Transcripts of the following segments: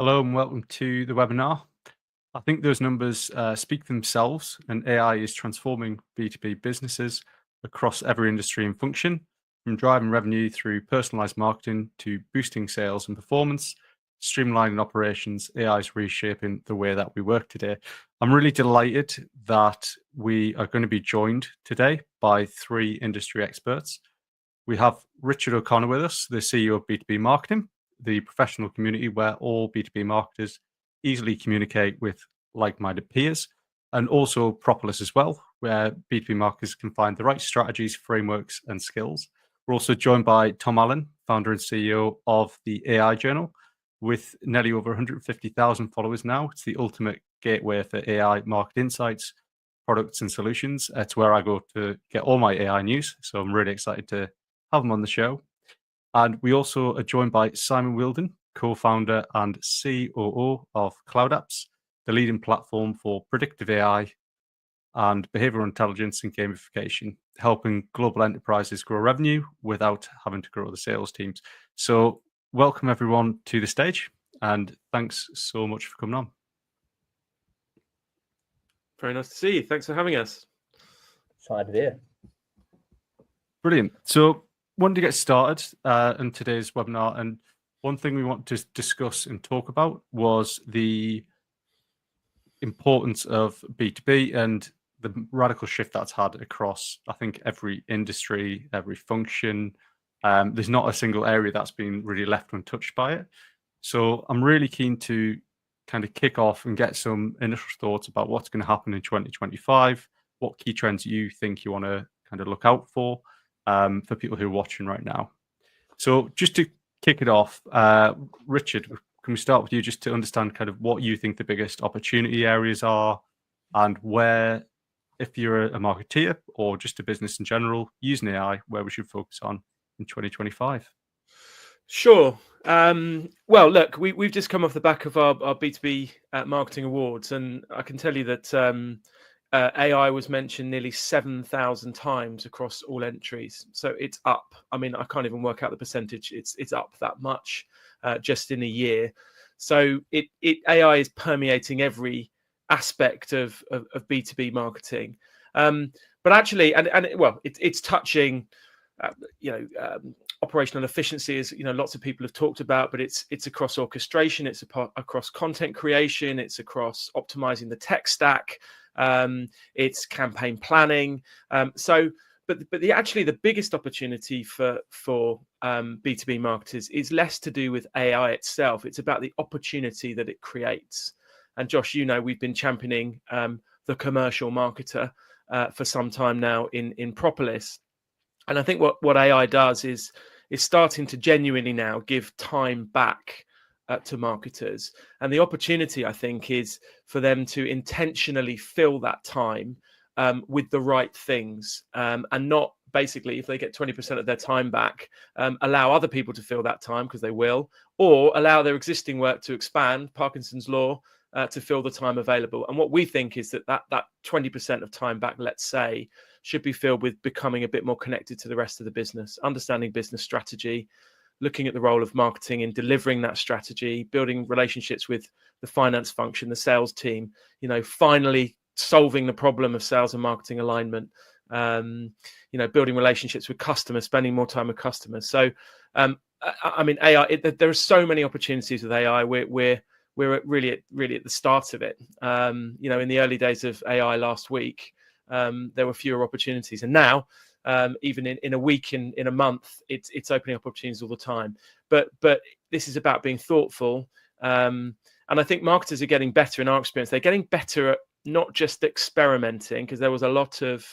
Hello and welcome to the webinar. I think those numbers speak for themselves, and AI is transforming B2B businesses across every industry and function, from driving revenue through personalized marketing to boosting sales and performance, streamlining operations. AI is reshaping the way that we work today. I'm really delighted that we are going to be joined today by three industry experts. We have Richard O'Connor with us, the CEO of B2B Marketing, the professional community where all B2B marketers easily communicate with like-minded peers, and also Propolis as well, where B2B marketers can find the right strategies, frameworks, and skills. We're also joined by Tom Allen, founder and CEO of the AI Journal, with nearly over 150,000 followers now. It's the ultimate gateway for AI market insights, products, and solutions. It's where I go to get all my AI news. So I'm really excited to have him on the show. And we also are joined by Simon Wheeldon, co-founder and COO of Cloud Apps, the leading platform for predictive AI and behavioral intelligence and gamification, helping global enterprises grow revenue without having to grow the sales teams. So welcome everyone to the stage, and thanks so much for coming on. Very nice to see you. Thanks for having us. Excited to be here. Brilliant. So wanted to get started in today's webinar, and one thing we want to discuss and talk about was the importance of B2B and the radical shift that's had across, I think, every industry, every function. There's not a single area that's been really left untouched by it. So I'm really keen to kind of kick off and get some initial thoughts about what's going to happen in 2025, what key trends you think you want to kind of look out for people who are watching right now. So just to kick it off, Richard, can we start with you just to understand kind of what you think the biggest opportunity areas are, and where, if you're a marketeer or just a business in general using AI, where we should focus on in 2025? Sure. Well, look, we've just come off the back of our B2B marketing awards, and I can tell you that AI was mentioned nearly 7,000 times across all entries. So it's up. I mean, I can't even work out the percentage. It's up that much just in a year. So AI is permeating every aspect of B2B marketing. But actually, it's touching, operational efficiency, as lots of people have talked about, but it's across orchestration, it's across content creation, it's across optimizing the tech stack, it's campaign planning. But the biggest opportunity for B2B marketers is less to do with AI itself. It's about the opportunity that it creates. And Josh, we've been championing the commercial marketer for some time now in Propolis. And I think what AI does is starting to genuinely now give time back to marketers. And the opportunity, I think, is for them to intentionally fill that time with the right things, and not basically, if they get 20% of their time back, allow other people to fill that time, because they will, or allow their existing work to expand, Parkinson's law, to fill the time available. And what we think is that 20% of time back, let's say, should be filled with becoming a bit more connected to the rest of the business, understanding business strategy, looking at the role of marketing in delivering that strategy, building relationships with the finance function, the sales team, finally solving the problem of sales and marketing alignment, building relationships with customers, spending more time with customers. So, I mean, AI, there are so many opportunities with AI. We're really at the start of it. In the early days of AI last week, there were fewer opportunities, and now, even in a week, in a month, it's opening up opportunities all the time. But this is about being thoughtful, and I think marketers are getting better. In our experience, they're getting better at not just experimenting, because there was a lot of,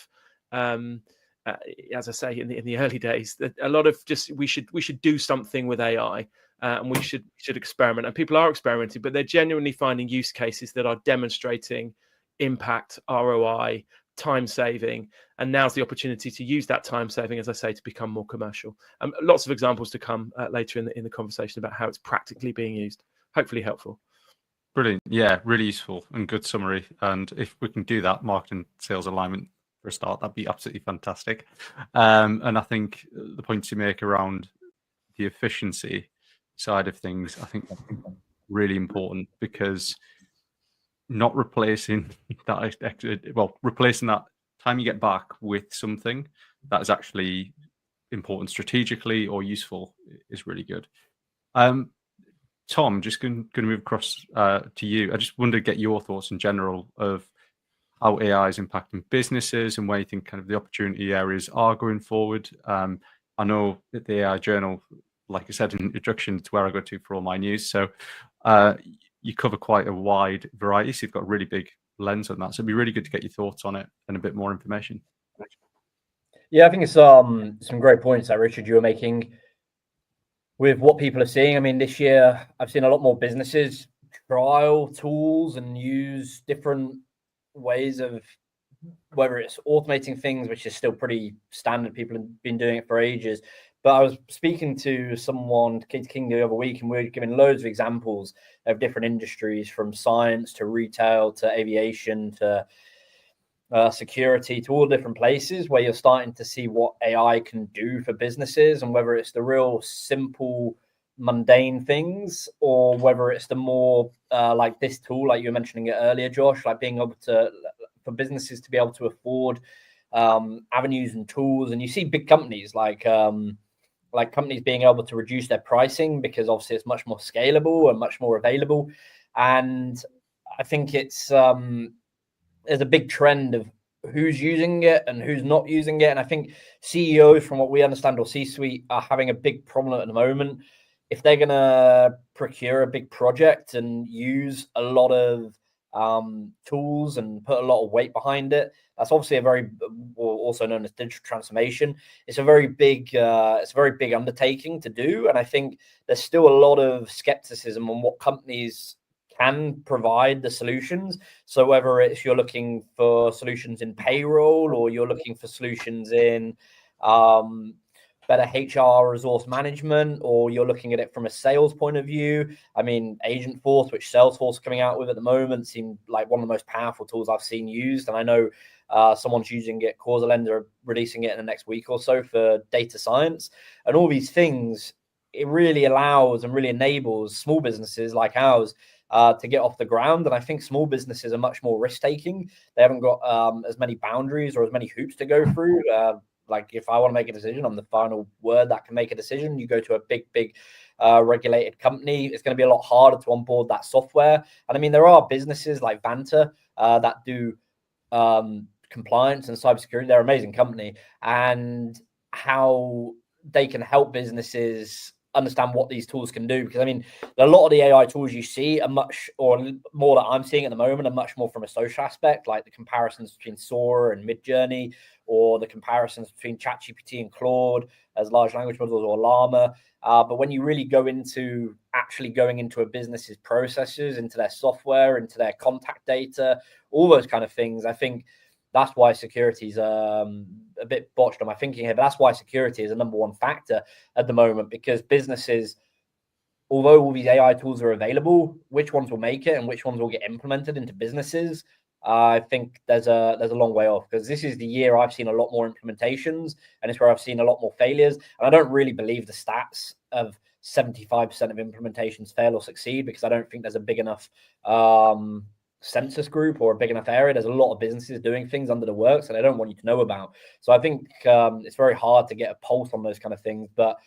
as I say, in the early days, that a lot of just we should do something with AI, and we should experiment. And people are experimenting, but they're genuinely finding use cases that are demonstrating impact, ROI, time saving, and now's the opportunity to use that time saving, as I say, to become more commercial. Lots of examples to come later in the conversation about how it's practically being used. Hopefully helpful. Brilliant. Yeah, really useful and good summary. And if we can do that marketing sales alignment for a start, that'd be absolutely fantastic. And I think the points you make around the efficiency side of things, I think really important, because not replacing replacing that time you get back with something that is actually important strategically or useful is really good. Tom, just going to move across to you. I just wanted to get your thoughts in general of how AI is impacting businesses and where you think kind of the opportunity areas are going forward. I know that the AI Journal, like I said in the introduction, it's where I go to for all my news. So you cover quite a wide variety. So you've got a really big lens on that. So it'd be really good to get your thoughts on it and a bit more information. Yeah, I think it's some great points that Richard you were making with what people are seeing. I mean, this year I've seen a lot more businesses trial tools and use different ways of, whether it's automating things, which is still pretty standard. People have been doing it for ages. But I was speaking to someone, Kate King, the other week, and we were giving loads of examples of different industries, from science to retail to aviation to security, to all different places where you're starting to see what AI can do for businesses, and whether it's the real simple, mundane things, or whether it's the more like this tool, like you were mentioning it earlier, Josh, like being able to, for businesses to be able to afford avenues and tools. And you see big companies like companies being able to reduce their pricing because obviously it's much more scalable and much more available. And I think it's there's a big trend of who's using it and who's not using it. And I think CEOs, from what we understand, or C-suite, are having a big problem at the moment. If they're going to procure a big project and use a lot of tools and put a lot of weight behind it, that's obviously a very, also known as digital transformation. It's a very big undertaking to do. And I think there's still a lot of skepticism on what companies can provide the solutions. So whether it's you're looking for solutions in payroll, or you're looking for solutions in better HR resource management, or you're looking at it from a sales point of view. I mean, Agentforce, which Salesforce is coming out with at the moment, seemed like one of the most powerful tools I've seen used. And I know someone's using it. Causalend are releasing it in the next week or so for data science. And all these things, it really allows and really enables small businesses like ours to get off the ground. And I think small businesses are much more risk-taking. They haven't got as many boundaries or as many hoops to go through. Like if I want to make a decision, I'm the final word that can make a decision. You go to a big regulated company, it's going to be a lot harder to onboard that software. And I mean, there are businesses like Vanta that do compliance and cybersecurity. They're an amazing company, and how they can help businesses understand what these tools can do. Because I mean, a lot of the AI tools you see are much, or more that I'm seeing at the moment, are much more from a social aspect, like the comparisons between Sora and Midjourney, or the comparisons between ChatGPT and Claude as large language models, or Llama. But when you really go into actually going into a business's processes, into their software, into their contact data, all those kind of things, I think that's why security is a bit botched on my thinking here, but that's why security is a number one factor at the moment. Because businesses, although all these AI tools are available, which ones will make it and which ones will get implemented into businesses, I think there's a long way off. Because this is the year I've seen a lot more implementations, and it's where I've seen a lot more failures. And I don't really believe the stats of 75% of implementations fail or succeed, because I don't think there's a big enough census group or a big enough area. There's a lot of businesses doing things under the works that I don't want you to know about. So I think it's very hard to get a pulse on those kind of things. But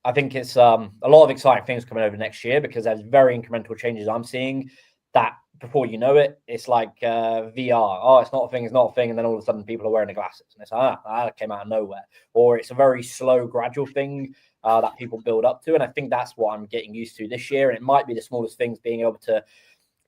I think it's a lot of exciting things coming over next year, because there's very incremental changes I'm seeing that before you know it, it's like VR. Oh, it's not a thing, it's not a thing. And then all of a sudden people are wearing the glasses, and it's that came out of nowhere. Or it's a very slow, gradual thing that people build up to. And I think that's what I'm getting used to this year. And it might be the smallest things, being able to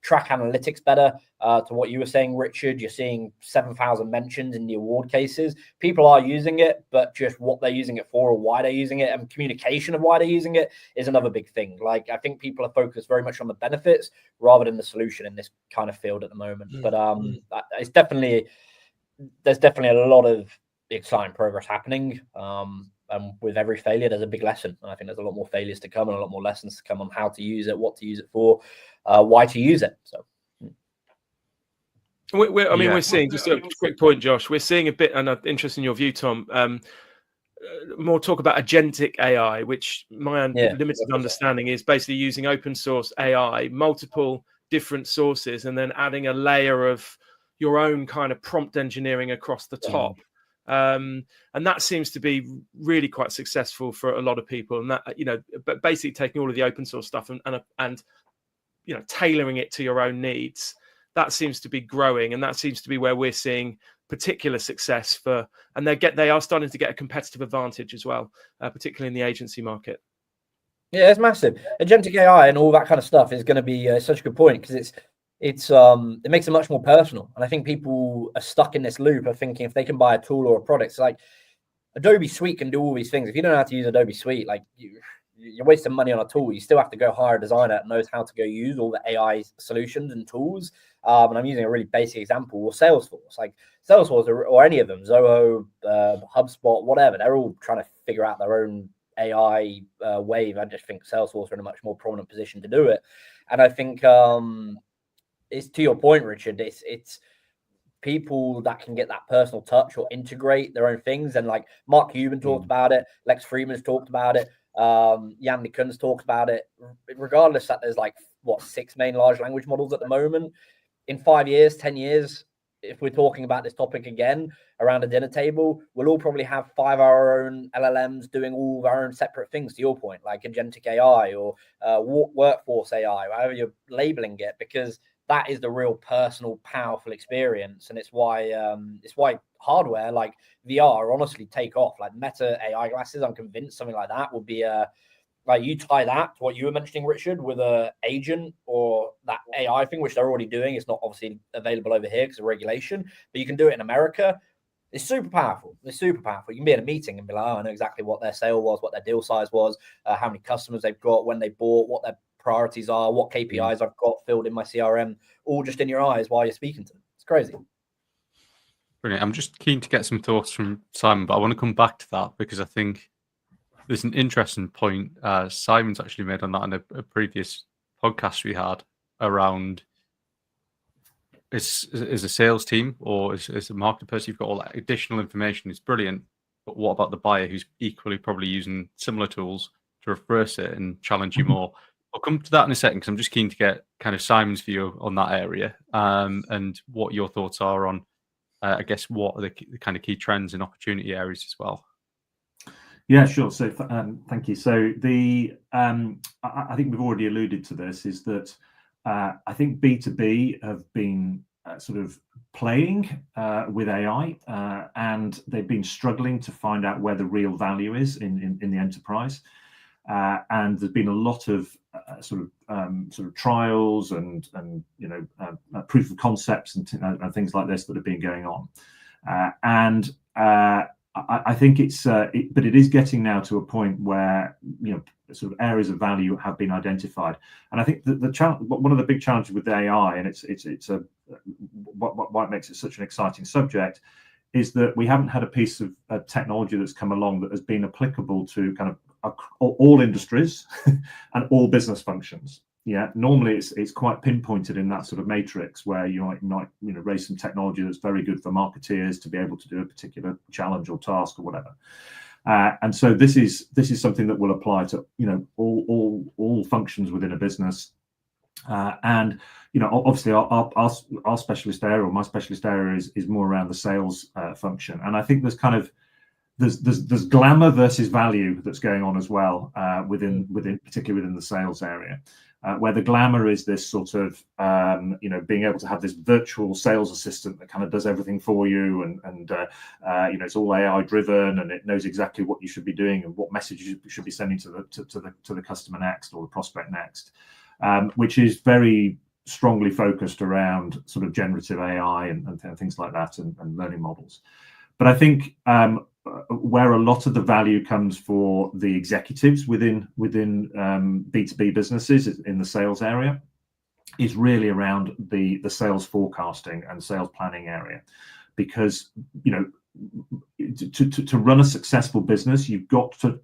track analytics better. To what you were saying, Richard, you're seeing 7,000 mentions in the award cases. People are using it, but just what they're using it for, or why they're using it, and communication of why they're using it is another big thing. Like, I think people are focused very much on the benefits rather than the solution in this kind of field at the moment. But there's definitely a lot of exciting progress happening. And with every failure, there's a big lesson. And I think there's a lot more failures to come, and a lot more lessons to come on how to use it, what to use it for, why to use it. So, we're seeing, just a quick point, Josh. We're seeing a bit, and I'm interested in your view, Tom. more talk about agentic AI, which my limited understanding is basically using open source AI, multiple different sources, and then adding a layer of your own kind of prompt engineering across the top. And that seems to be really quite successful for a lot of people. And that, but basically taking all of the open source stuff and tailoring it to your own needs. That seems to be growing, and that seems to be where we're seeing particular success and they are starting to get a competitive advantage as well, particularly in the agency market. Yeah, it's massive. Agentic AI and all that kind of stuff is going to be such a good point, because it makes it much more personal. And I think people are stuck in this loop of thinking if they can buy a tool or a product, it's like Adobe Suite can do all these things. If you don't know how to use Adobe Suite, like you're wasting money on a tool. You still have to go hire a designer that knows how to go use all the AI solutions and tools. And I'm using a really basic example, or Salesforce. Like Salesforce or any of them, Zoho, HubSpot, whatever, they're all trying to figure out their own AI wave. I just think Salesforce are in a much more prominent position to do it. And I think it's to your point, Richard, it's people that can get that personal touch or integrate their own things. And like Mark Cuban talked about it, Lex Friedman's talked about it, Jan LeCun's talked about it. Regardless that there's 6 main large language models at the moment, in 5 years, 10 years, if we're talking about this topic again around a dinner table, we'll all probably have 5 of our own LLMs doing all of our own separate things, to your point, like agentic AI or workforce AI, however you're labeling it, because that is the real personal, powerful experience. And it's why hardware like VR honestly take off. Like Meta AI glasses, I'm convinced something like that will be like you tie that to what you were mentioning, Richard, with a agent or that AI thing, which they're already doing. It's not obviously available over here because of regulation, but you can do it in America. It's super powerful. It's super powerful. You can be in a meeting and be like, oh, I know exactly what their sale was, what their deal size was, how many customers they've got, when they bought, what their priorities are, what KPIs I've got filled in my CRM, all just in your eyes while you're speaking to them. It's crazy. Brilliant. I'm just keen to get some thoughts from Simon, but I want to come back to that because I think there's an interesting point Simon's actually made on that in a previous podcast we had around as a sales team or as a marketing person, you've got all that additional information. It's brilliant. But what about the buyer who's equally probably using similar tools to reverse it and challenge you more? I'll come to that in a second because I'm just keen to get kind of Simon's view on that area and what your thoughts are on, I guess, what are the kind of key trends and opportunity areas as well. Yeah, sure. So thank you. So I think we've already alluded to this, is that I think B2B have been sort of playing with AI and they've been struggling to find out where the real value is in the enterprise. And there's been a lot of sort of trials and proof of concepts and things like this that have been going on. I think but it is getting now to a point where sort of areas of value have been identified, and I think one of the big challenges with AI, and what makes it such an exciting subject, is that we haven't had a piece of technology that's come along that has been applicable to kind of all industries and all business functions. Yeah, normally it's quite pinpointed in that sort of matrix where you might raise some technology that's very good for marketeers to be able to do a particular challenge or task or whatever. And so this is something that will apply to all functions within a business. And obviously our specialist area, or my specialist area, is more around the sales function. And I think there's glamour versus value that's going on as well particularly within the sales area. Where the glamour is this sort of, being able to have this virtual sales assistant that kind of does everything for you, and it's all AI driven, and it knows exactly what you should be doing and what message you should be sending to the customer next, or the prospect next, which is very strongly focused around sort of generative AI and things like that, and learning models. But I think where a lot of the value comes for the executives within B2B businesses in the sales area is really around the sales forecasting and sales planning area, because to run a successful business, you've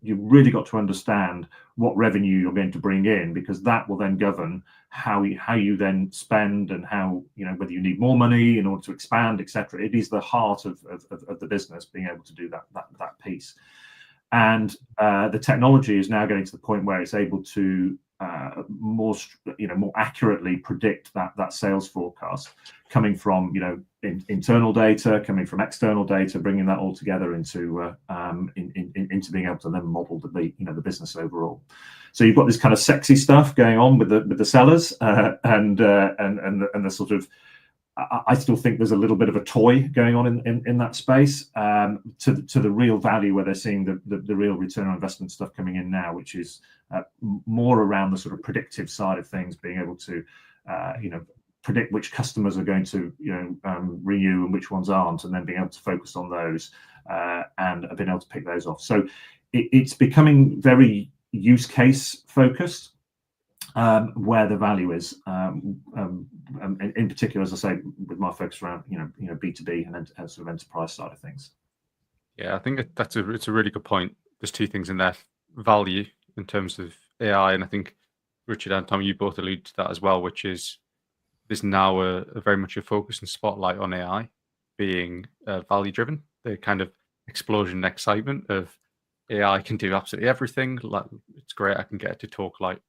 really got to understand what revenue you're going to bring in, because that will then govern how you then spend, and how whether you need more money in order to expand, etc. It is the heart of the business, being able to do that piece. And the technology is now getting to the point where it's able to more accurately predict that sales forecast, coming from internal data, coming from external data, bringing that all together into being able to then model the business overall. So you've got this kind of sexy stuff going on with the sellers, and the sort of, I still think there's a little bit of a toy going on in that space, to the real value where they're seeing the real return on investment stuff coming in now, which is more around the sort of predictive side of things, being able to predict which customers are going to renew and which ones aren't, and then being able to focus on those and being able to pick those off. So it's becoming very use case focused, where the value is, in particular, as I say, with my focus around B2B and sort of enterprise side of things. Yeah, I think it's a really good point. There's two things in there: value in terms of AI, and I think Richard and Tom, you both alluded to that as well, which is there's now a very much a focus and spotlight on AI being value driven. The kind of explosion and excitement of AI can do absolutely everything. Like, it's great, I can get it to talk like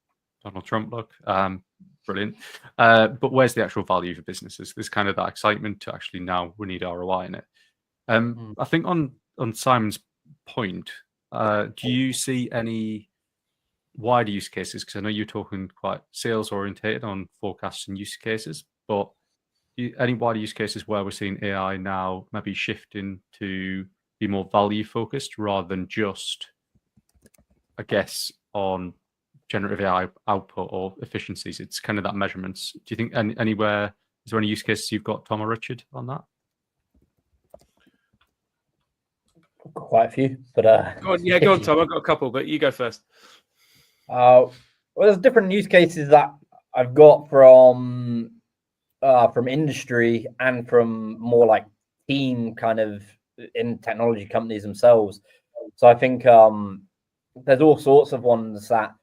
Donald Trump, look, brilliant. But where's the actual value for businesses? There's kind of that excitement to actually now we need ROI in it. I think on Simon's point, do you see any wider use cases? Because I know you're talking quite sales orientated on forecasts and use cases, but any wider use cases where we're seeing AI now maybe shifting to be more value focused rather than just, I guess, on generative AI output or efficiencies? It's kind of that measurements. Do you think anywhere, is there any use cases you've got, Tom or Richard, on that? Quite a few, but go on, Tom. I've got a couple, but you go first. Well, there's different use cases that I've got from industry and from more like team kind of in technology companies themselves. So I think there's all sorts of ones that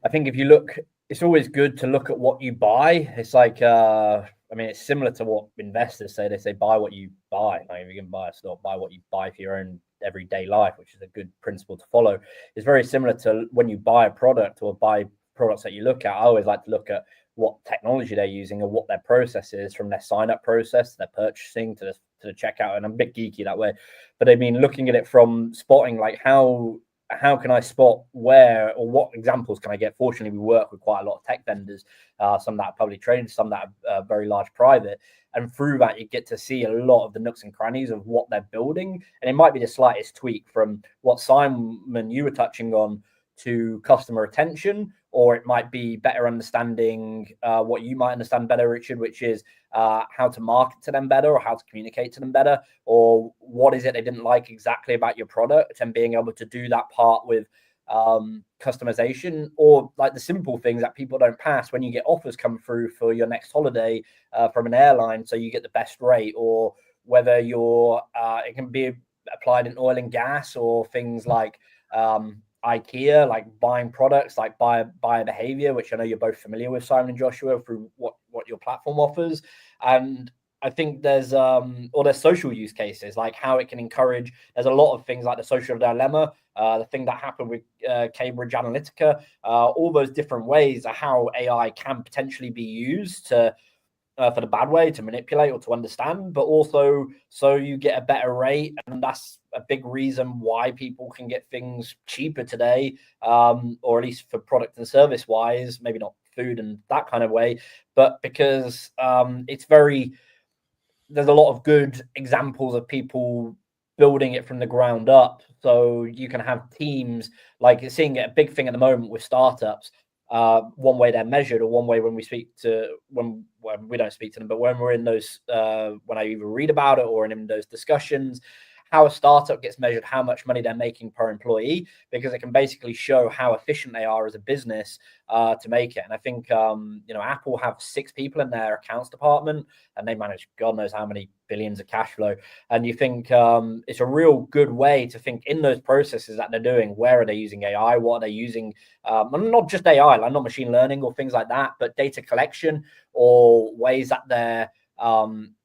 I think if you look, it's always good to look at what you buy. It's like, I mean, it's similar to what investors say. They say, buy what you buy. Like, if you can buy a stock, buy what you buy for your own everyday life, which is a good principle to follow. It's very similar to when you buy a product or buy products that you look at. I always like to look at what technology they're using and what their process is, from their sign-up process, their purchasing to the checkout. And I'm a bit geeky that way. But I mean, looking at it from spotting, like how can I spot where, or what examples can I get? Fortunately, we work with quite a lot of tech vendors, some that are publicly traded, some that are very large private. And through that, you get to see a lot of the nooks and crannies of what they're building. And it might be the slightest tweak from what Simon, you were touching on, to customer retention, or it might be better understanding what you might understand better, Richard, which is how to market to them better, or how to communicate to them better, or what is it they didn't like exactly about your product, and being able to do that part with customization, or like the simple things that people don't pass when you get offers come through for your next holiday from an airline, so you get the best rate, or whether you're it can be applied in oil and gas, or things like IKEA, like buying products, like buyer behavior, which I know you're both familiar with, Simon and Joshua, through what your platform offers. And I think there's social use cases, like how it can encourage. There's a lot of things like the social dilemma, the thing that happened with Cambridge Analytica, all those different ways of how AI can potentially be used to for the bad way, to manipulate or to understand, but also so you get a better rate. And that's a big reason why people can get things cheaper today, or at least for product and service wise, maybe not food and that kind of way, but because there's a lot of good examples of people building it from the ground up. So you can have teams, like seeing it a big thing at the moment with startups. One way they're measured, or one way when we we don't speak to them, but when we're in those, when I either read about it or in those discussions, how a startup gets measured, how much money they're making per employee, because it can basically show how efficient they are as a business to make it. And I think, Apple have 6 people in their accounts department, and they manage God knows how many billions of cash flow. And you think it's a real good way to think in those processes that they're doing, where are they using AI? What are they using? Not just AI, like not machine learning or things like that, but data collection, or ways that they're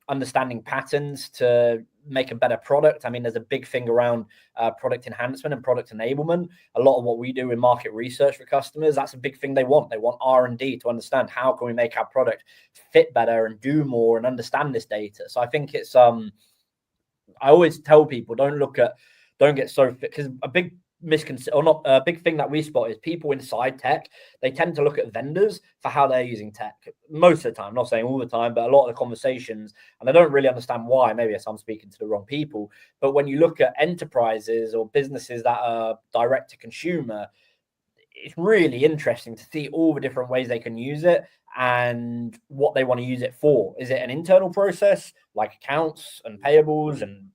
understanding patterns to make a better product. I mean, there's a big thing around product enhancement and product enablement. A lot of what we do in market research for customers, that's a big thing they want. They want R&D to understand how can we make our product fit better and do more and understand this data. So I think it's I always tell people, don't get so fit, because a big a big thing that we spot is people inside tech, they tend to look at vendors for how they're using tech most of the time. I'm not saying all the time, but a lot of the conversations, and I don't really understand why. Maybe I'm speaking to the wrong people, but when you look at enterprises or businesses that are direct to consumer, it's really interesting to see all the different ways they can use it and what they want to use it for. Is it an internal process like accounts and payables and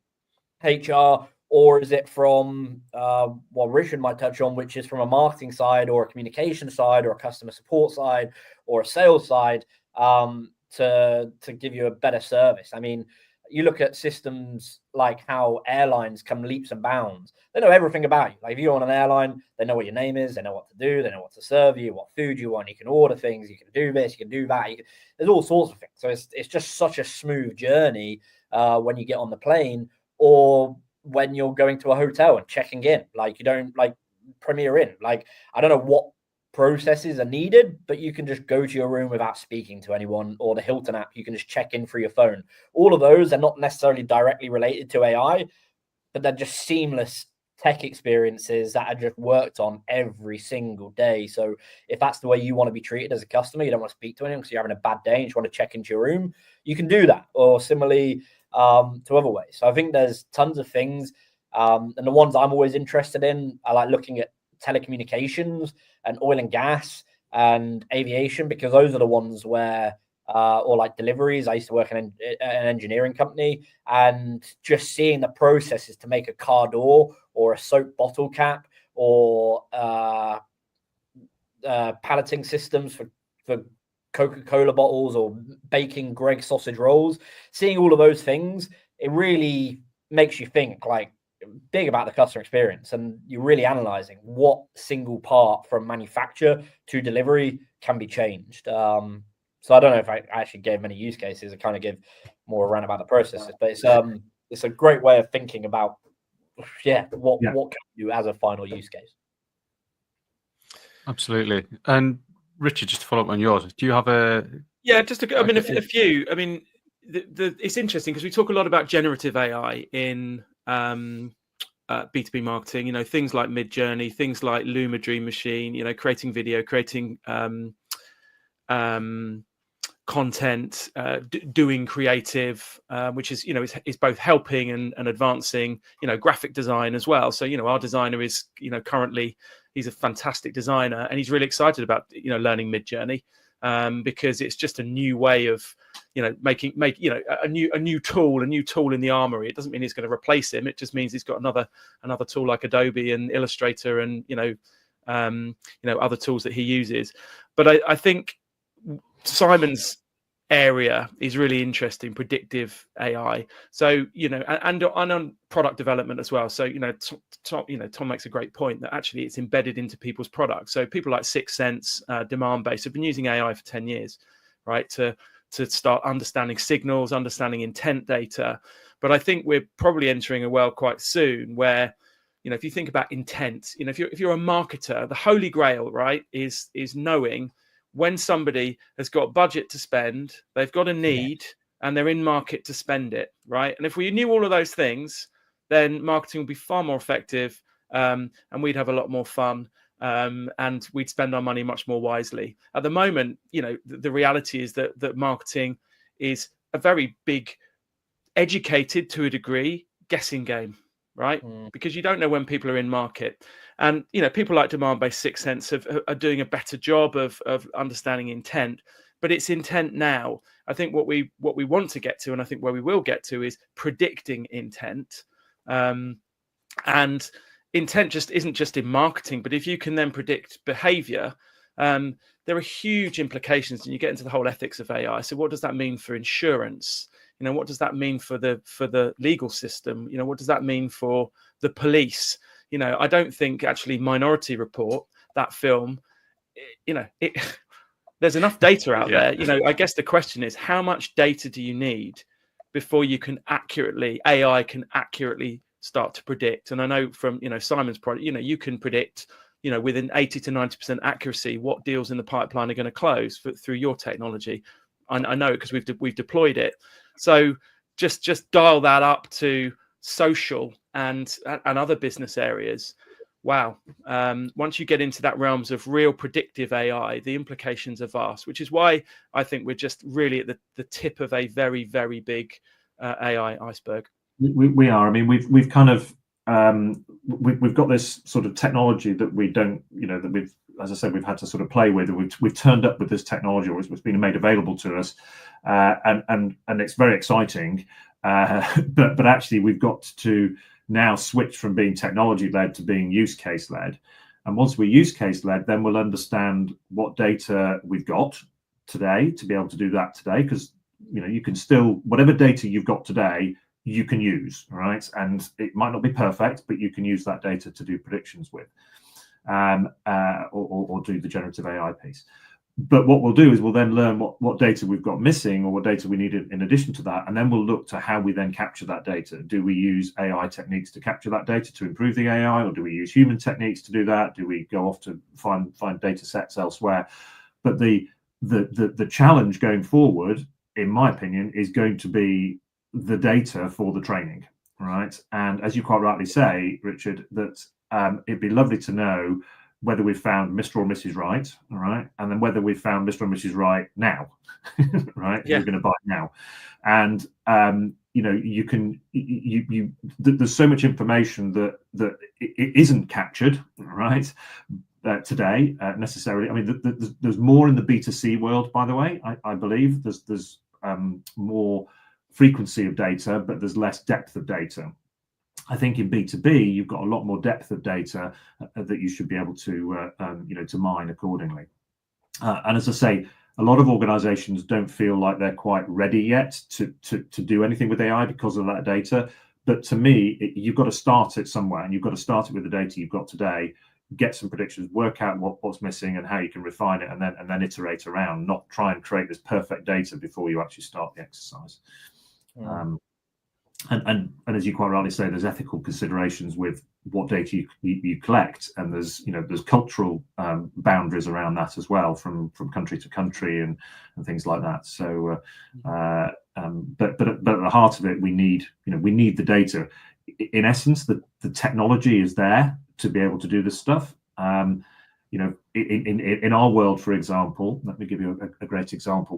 HR? Or is it from what Richard might touch on, which is from a marketing side or a communication side or a customer support side or a sales side, to give you a better service? I mean, you look at systems like how airlines come leaps and bounds. They know everything about you. Like if you're on an airline, they know what your name is, they know what to do, they know what to serve you, what food you want. You can order things, you can do this, you can do that. There's all sorts of things. So it's just such a smooth journey when you get on the plane, or when you're going to a hotel and checking in. Like you don't like Premier Inn. Like I don't know what processes are needed, but you can just go to your room without speaking to anyone, or the Hilton app, you can just check in through your phone. All of those are not necessarily directly related to AI, but they're just seamless tech experiences that are just worked on every single day. So if that's the way you want to be treated as a customer, you don't want to speak to anyone because you're having a bad day and you just want to check into your room, you can do that. Or similarly, to other ways. So I think there's tons of things. And the ones I'm always interested in, I like looking at telecommunications and oil and gas and aviation, because those are the ones where, or like deliveries. I used to work in an engineering company, and just seeing the processes to make a car door or a soap bottle cap or palleting systems for Coca-Cola bottles or baking Greggs sausage rolls, seeing all of those things, it really makes you think like big about the customer experience, and you're really analyzing what single part from manufacture to delivery can be changed. So I don't know if I actually gave many use cases. I kind of give more around about the processes, but it's a great way of thinking about what can you do as a final use case. Absolutely. And Richard, just to follow up on yours, do you have a few. I mean, it's interesting because we talk a lot about generative AI in B2B marketing. You know, things like Midjourney, things like Luma Dream Machine. Creating video, creating content, doing creative, which is is both helping and advancing graphic design as well. So our designer is currently, he's a fantastic designer, and he's really excited about learning Midjourney, because it's just a new way of making a new tool in the armory. It doesn't mean it's going to replace him. It just means he's got another tool like Adobe and Illustrator and other tools that he uses. But I think Simon's area is really interesting, predictive AI. So and on product development as well. So Tom makes a great point that actually it's embedded into people's products. So people like Sixth Sense, Demand Base, have been using AI for 10 years, right, to start understanding signals, understanding intent data. But I think we're probably entering a world quite soon where if you think about intent, if you're a marketer, the holy grail, right, is knowing when somebody has got budget to spend, they've got a need, and they're in market to spend it, right? And if we knew all of those things, then marketing would be far more effective, and we'd have a lot more fun, and we'd spend our money much more wisely. At the moment, the reality is that marketing is a very big, educated to a degree, guessing game, right? Because you don't know when people are in market. And people like Demand-Based Sixth Sense are doing a better job of understanding intent, but it's intent now. I think what we want to get to, and I think where we will get to, is predicting intent. And intent just isn't just in marketing, but if you can then predict behavior, there are huge implications, and you get into the whole ethics of AI. So what does that mean for insurance? What does that mean for the legal system? What does that mean for the police? I don't think actually Minority Report, that film, there's enough data out there. I guess the question is, how much data do you need before AI can accurately start to predict. And I know from, Simon's product, you can predict, within 80 to 90% accuracy, what deals in the pipeline are going to close through your technology. I know it because we've deployed it. So just dial that up to social and other business areas. Wow. Once you get into that realms of real predictive AI, the implications are vast, which is why I think we're just really at the tip of a very, very big AI iceberg. We are. I mean, we've kind of we've got this sort of technology that we don't, that we've, as I said, we've had to sort of play with. We've turned up with this technology, or it's been made available to us, and it's very exciting. But actually, we've got to now switch from being technology led to being use case led. And once we're use case led, then we'll understand what data we've got today to be able to do that today, because you can still, whatever data you've got today, you can use, right? And it might not be perfect, but you can use that data to do predictions with, or do the generative AI piece. But what we'll do is we'll then learn what data we've got missing, or what data we need in addition to that, and then we'll look to how we then capture that data. Do we use AI techniques to capture that data to improve the AI, or do we use human techniques to do that? Do we go off to find data sets elsewhere? But the challenge going forward, in my opinion, is going to be the data for the training, right? And as you quite rightly say, Richard, that it'd be lovely to know whether we've found Mr. or Mrs. Right, all right, and then whether we've found Mr. or Mrs. Right now, right? Yeah. We're going to buy now, and there's so much information that it isn't captured, right? Today necessarily. I mean, there's more in the B2C world, by the way. I believe there's more frequency of data, but there's less depth of data. I think in B2B, you've got a lot more depth of data that you should be able to, to mine accordingly. And as I say, a lot of organizations don't feel like they're quite ready yet to do anything with AI because of that data. But to me, you've got to start it somewhere, and you've got to start it with the data you've got today, get some predictions, work out what's missing and how you can refine it, and then iterate around, not try and create this perfect data before you actually start the exercise. And as you quite rightly say, there's ethical considerations with what data you collect, and there's cultural boundaries around that as well, from country to country and things like that. So, but at the heart of it, we need the data. In essence, the technology is there to be able to do this stuff. In our world, for example, let me give you a great example.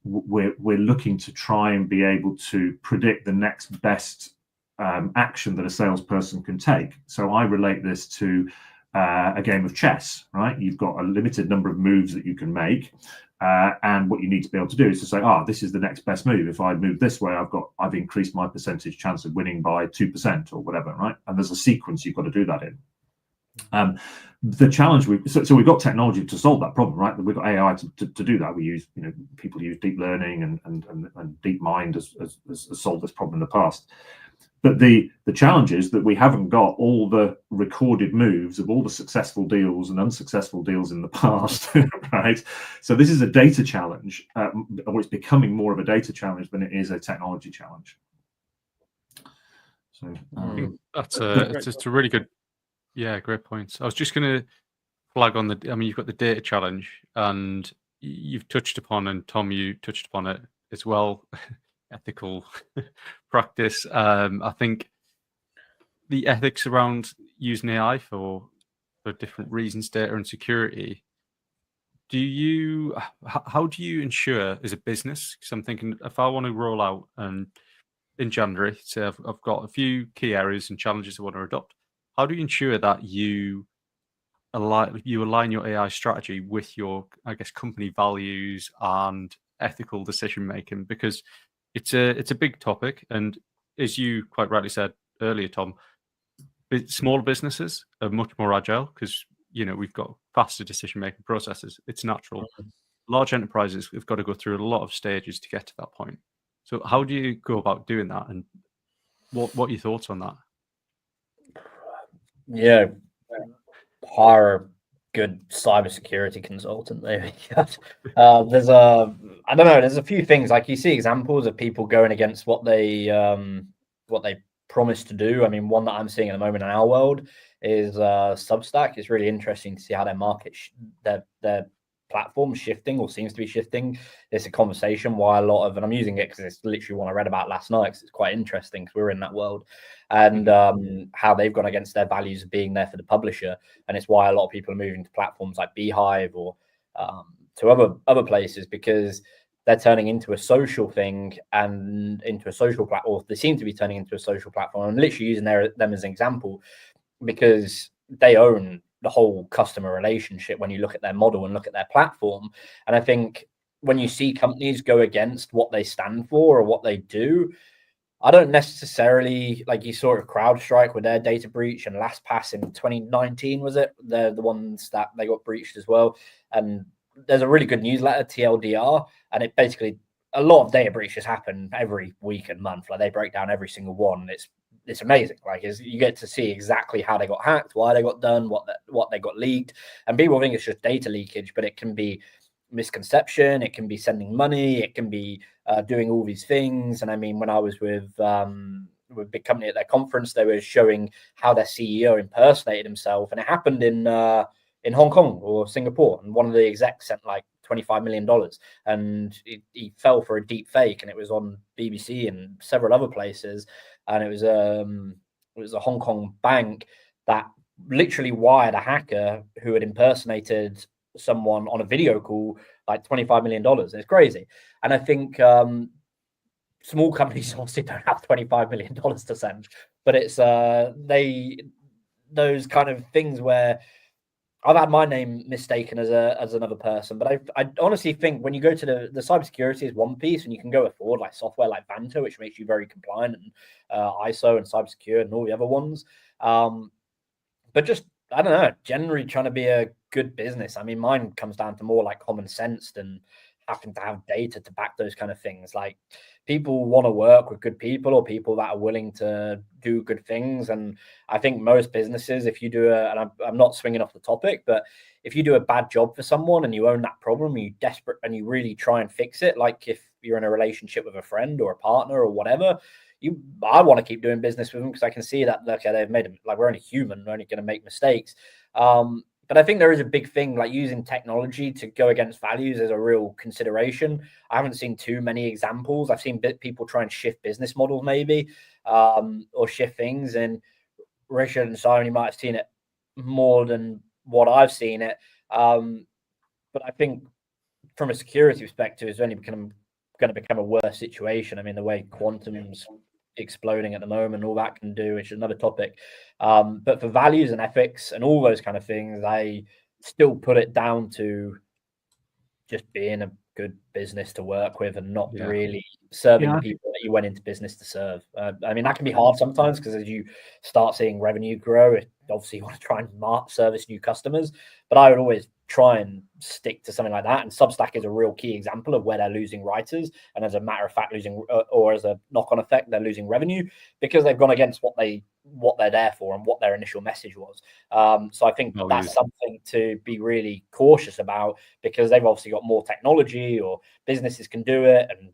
We're looking to try and be able to predict the next best action that a salesperson can take. So I relate this to a game of chess, right? You've got a limited number of moves that you can make, and what you need to be able to do is to say, this is the next best move. If I move this way, I've increased my percentage chance of winning by 2% or whatever, right? And there's a sequence you've got to do that in. The challenge so we've got technology to solve that problem, right? We've got AI to do that. We use, people use deep learning and deep mind has solved this problem in the past. But the challenge is that we haven't got all the recorded moves of all the successful deals and unsuccessful deals in the past, right? So this is a data challenge, or it's becoming more of a data challenge than it is a technology challenge. So I think that's just a really good. Yeah, great points. I was just going to flag on you've got the data challenge, and you've touched upon, and Tom, you touched upon it as well, ethical practice. I think the ethics around using AI for different reasons, data and security. How do you ensure as a business? Because I'm thinking, if I want to roll out in January, say I've got a few key areas and challenges I want to adopt. How do you ensure that you align your AI strategy with your, I guess, company values and ethical decision making? Because it's a big topic, and as you quite rightly said earlier, Tom, smaller businesses are much more agile because we've got faster decision making processes. It's natural. Large enterprises have got to go through a lot of stages to get to that point. So how do you go about doing that, and what are your thoughts on that? Yeah, hire good cybersecurity consultant. Maybe there's I don't know. There's a few things like you see examples of people going against what they promised to do. I mean, one that I'm seeing at the moment in our world is Substack. It's really interesting to see how their market, their platform shifting or seems to be shifting. It's a conversation why a lot of, and I'm using it because it's literally one I read about last night because it's quite interesting because we're in that world, and how they've gone against their values of being there for the publisher, and it's why a lot of people are moving to platforms like Beehive or to other places, because they're turning into a social thing and into a social platform, or they seem to be turning into a social platform. I'm literally using them as an example because they own the whole customer relationship when you look at their model and look at their platform. And I think when you see companies go against what they stand for or what they do, I don't necessarily, like you saw at CrowdStrike with their data breach, and LastPass in 2019, was it? They're the ones that they got breached as well. And there's a really good newsletter, TLDR, and it basically, a lot of data breaches happen every week and month. Like they break down every single one. It's amazing. Like you get to see exactly how they got hacked, why they got done, what they got leaked. And people think it's just data leakage, but it can be misconception. It can be sending money. It can be doing all these things. And I mean, when I was with a big company at their conference, they were showing how their CEO impersonated himself, and it happened in Hong Kong or Singapore. And one of the execs sent like $25 million, and he fell for a deep fake, and it was on BBC and several other places. And it was a Hong Kong bank that literally wired a hacker who had impersonated someone on a video call like $25 million. It's crazy. And I think small companies obviously don't have $25 million to send, but it's those kind of things where I've had my name mistaken as another person. But I honestly think when you go to the cybersecurity is one piece, and you can go afford like software like Vanta, which makes you very compliant, and ISO and cybersecure and all the other ones. But just, I don't know, generally trying to be a good business. I mean, mine comes down to more like common sense than having to have data to back those kind of things. Like people want to work with good people or people that are willing to do good things. And I think most businesses, if you do and I'm not swinging off the topic, but if you do a bad job for someone and you own that problem, you're desperate and you really try and fix it, like if you're in a relationship with a friend or a partner or whatever, I want to keep doing business with them because I can see that, look, they've made them, like, we're only human, we're only going to make mistakes. But I think there is a big thing, like using technology to go against values is a real consideration. I haven't seen too many examples. I've seen people try and shift business models maybe, or shift things. And Richard and Simon, you might have seen it more than what I've seen it. But I think from a security perspective, it's only going to become a worse situation. I mean, the way quantum's exploding at the moment, all that can do, which is another topic. But for values and ethics and all those kind of things, I still put it down to just being a good business to work with and not really serving the people that you went into business to serve. I mean, that can be hard sometimes because as you start seeing revenue grow, obviously you want to try and service new customers. But I would always try and stick to something like that. And Substack is a real key example of where they're losing writers. And as a matter of fact, losing, or as a knock-on effect, they're losing revenue because they've gone against what they're there for and what their initial message was. So I think that's something to be really cautious about because they've obviously got more technology or businesses can do it. And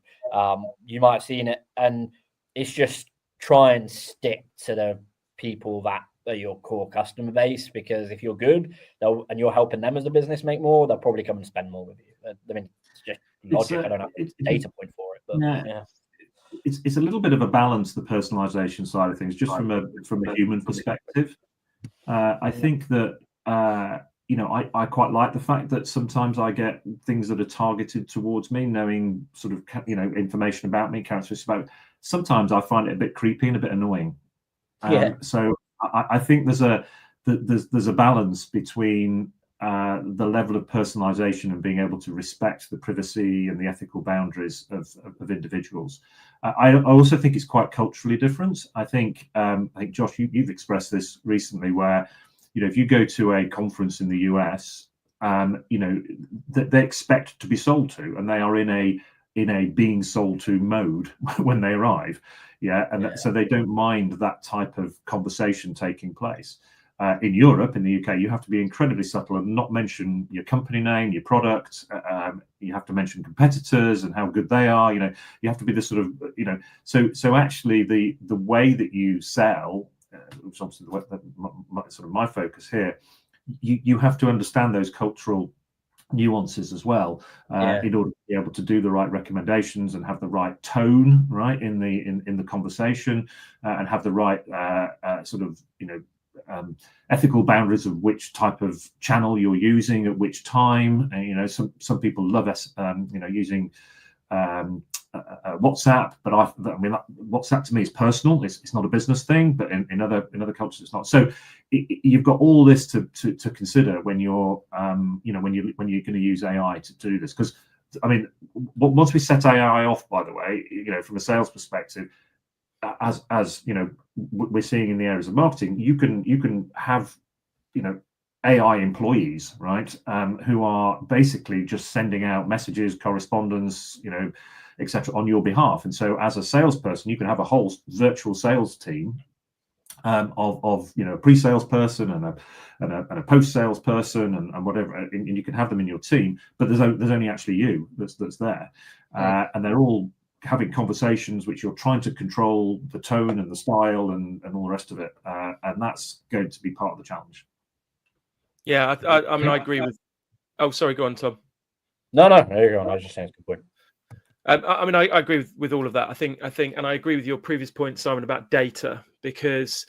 you might have seen it. And it's just try and stick to the people that are your core customer base, because if you're good and you're helping them as a business make more, they'll probably come and spend more with you. I mean, it's just logic. I don't have a data point for it, but it's a little bit of a balance, the personalization side of things, just from a human perspective. I think that I quite like the fact that sometimes I get things that are targeted towards me, knowing sort of information about me, characteristics about me. Sometimes I find it a bit creepy and a bit annoying. So I think there's a balance between the level of personalization and being able to respect the privacy and the ethical boundaries of individuals. I also think it's quite culturally different. I think Josh, you've expressed this recently, where if you go to a conference in the US, they expect to be sold to, and they are in a being sold to mode when they arrive. So they don't mind that type of conversation taking place. In Europe, in the UK, you have to be incredibly subtle and not mention your company name, your product. You have to mention competitors and how good they are. You have to be the sort of, so actually the way that you sell, which is obviously sort of my focus here, you have to understand those cultural nuances as well, in order to be able to do the right recommendations and have the right tone, right, in the conversation, and have the right sort of ethical boundaries of which type of channel you're using at which time. Some people love using WhatsApp, but I mean, WhatsApp to me is personal. It's not a business thing, but in other cultures it's not. So you've got all this to consider when you're when you're going to use AI to do this. Because I mean, once we set AI off, by the way, from a sales perspective, as we're seeing in the areas of marketing, you can have AI employees, right, who are basically just sending out messages, correspondence, etc. on your behalf. And so as a salesperson, you can have a whole virtual sales team of a pre-sales person and a post-sales person and whatever, and you can have them in your team, but there's only actually you that's there, and they're all having conversations which you're trying to control the tone and the style and all the rest of it, and that's going to be part of the challenge. Yeah, I mean, I agree with. Oh, sorry, go on, Tom. No, there you go. I was just saying it's a good point. I mean, I agree with all of that. I think, and I agree with your previous point, Simon, about data, because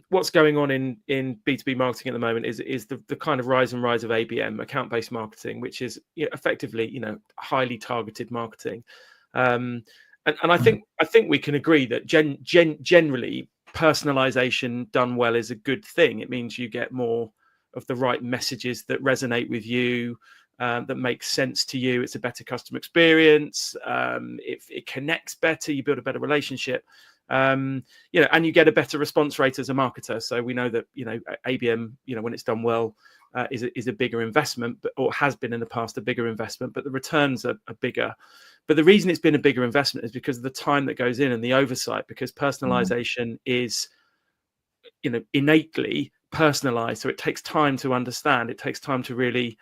what's going on in B2B marketing at the moment is the kind of rise of ABM, account-based marketing, which is effectively highly targeted marketing, and I think we can agree that generally personalization done well is a good thing. It means you get more of the right messages that resonate with you, that makes sense to you. It's a better customer experience. It connects better. You build a better relationship, and you get a better response rate as a marketer. So we know that ABM, when it's done well, is a bigger investment, or has been in the past a bigger investment, but the returns are bigger. But the reason it's been a bigger investment is because of the time that goes in and the oversight. Because personalization is, innately personalized, so it takes time to understand. It takes time to really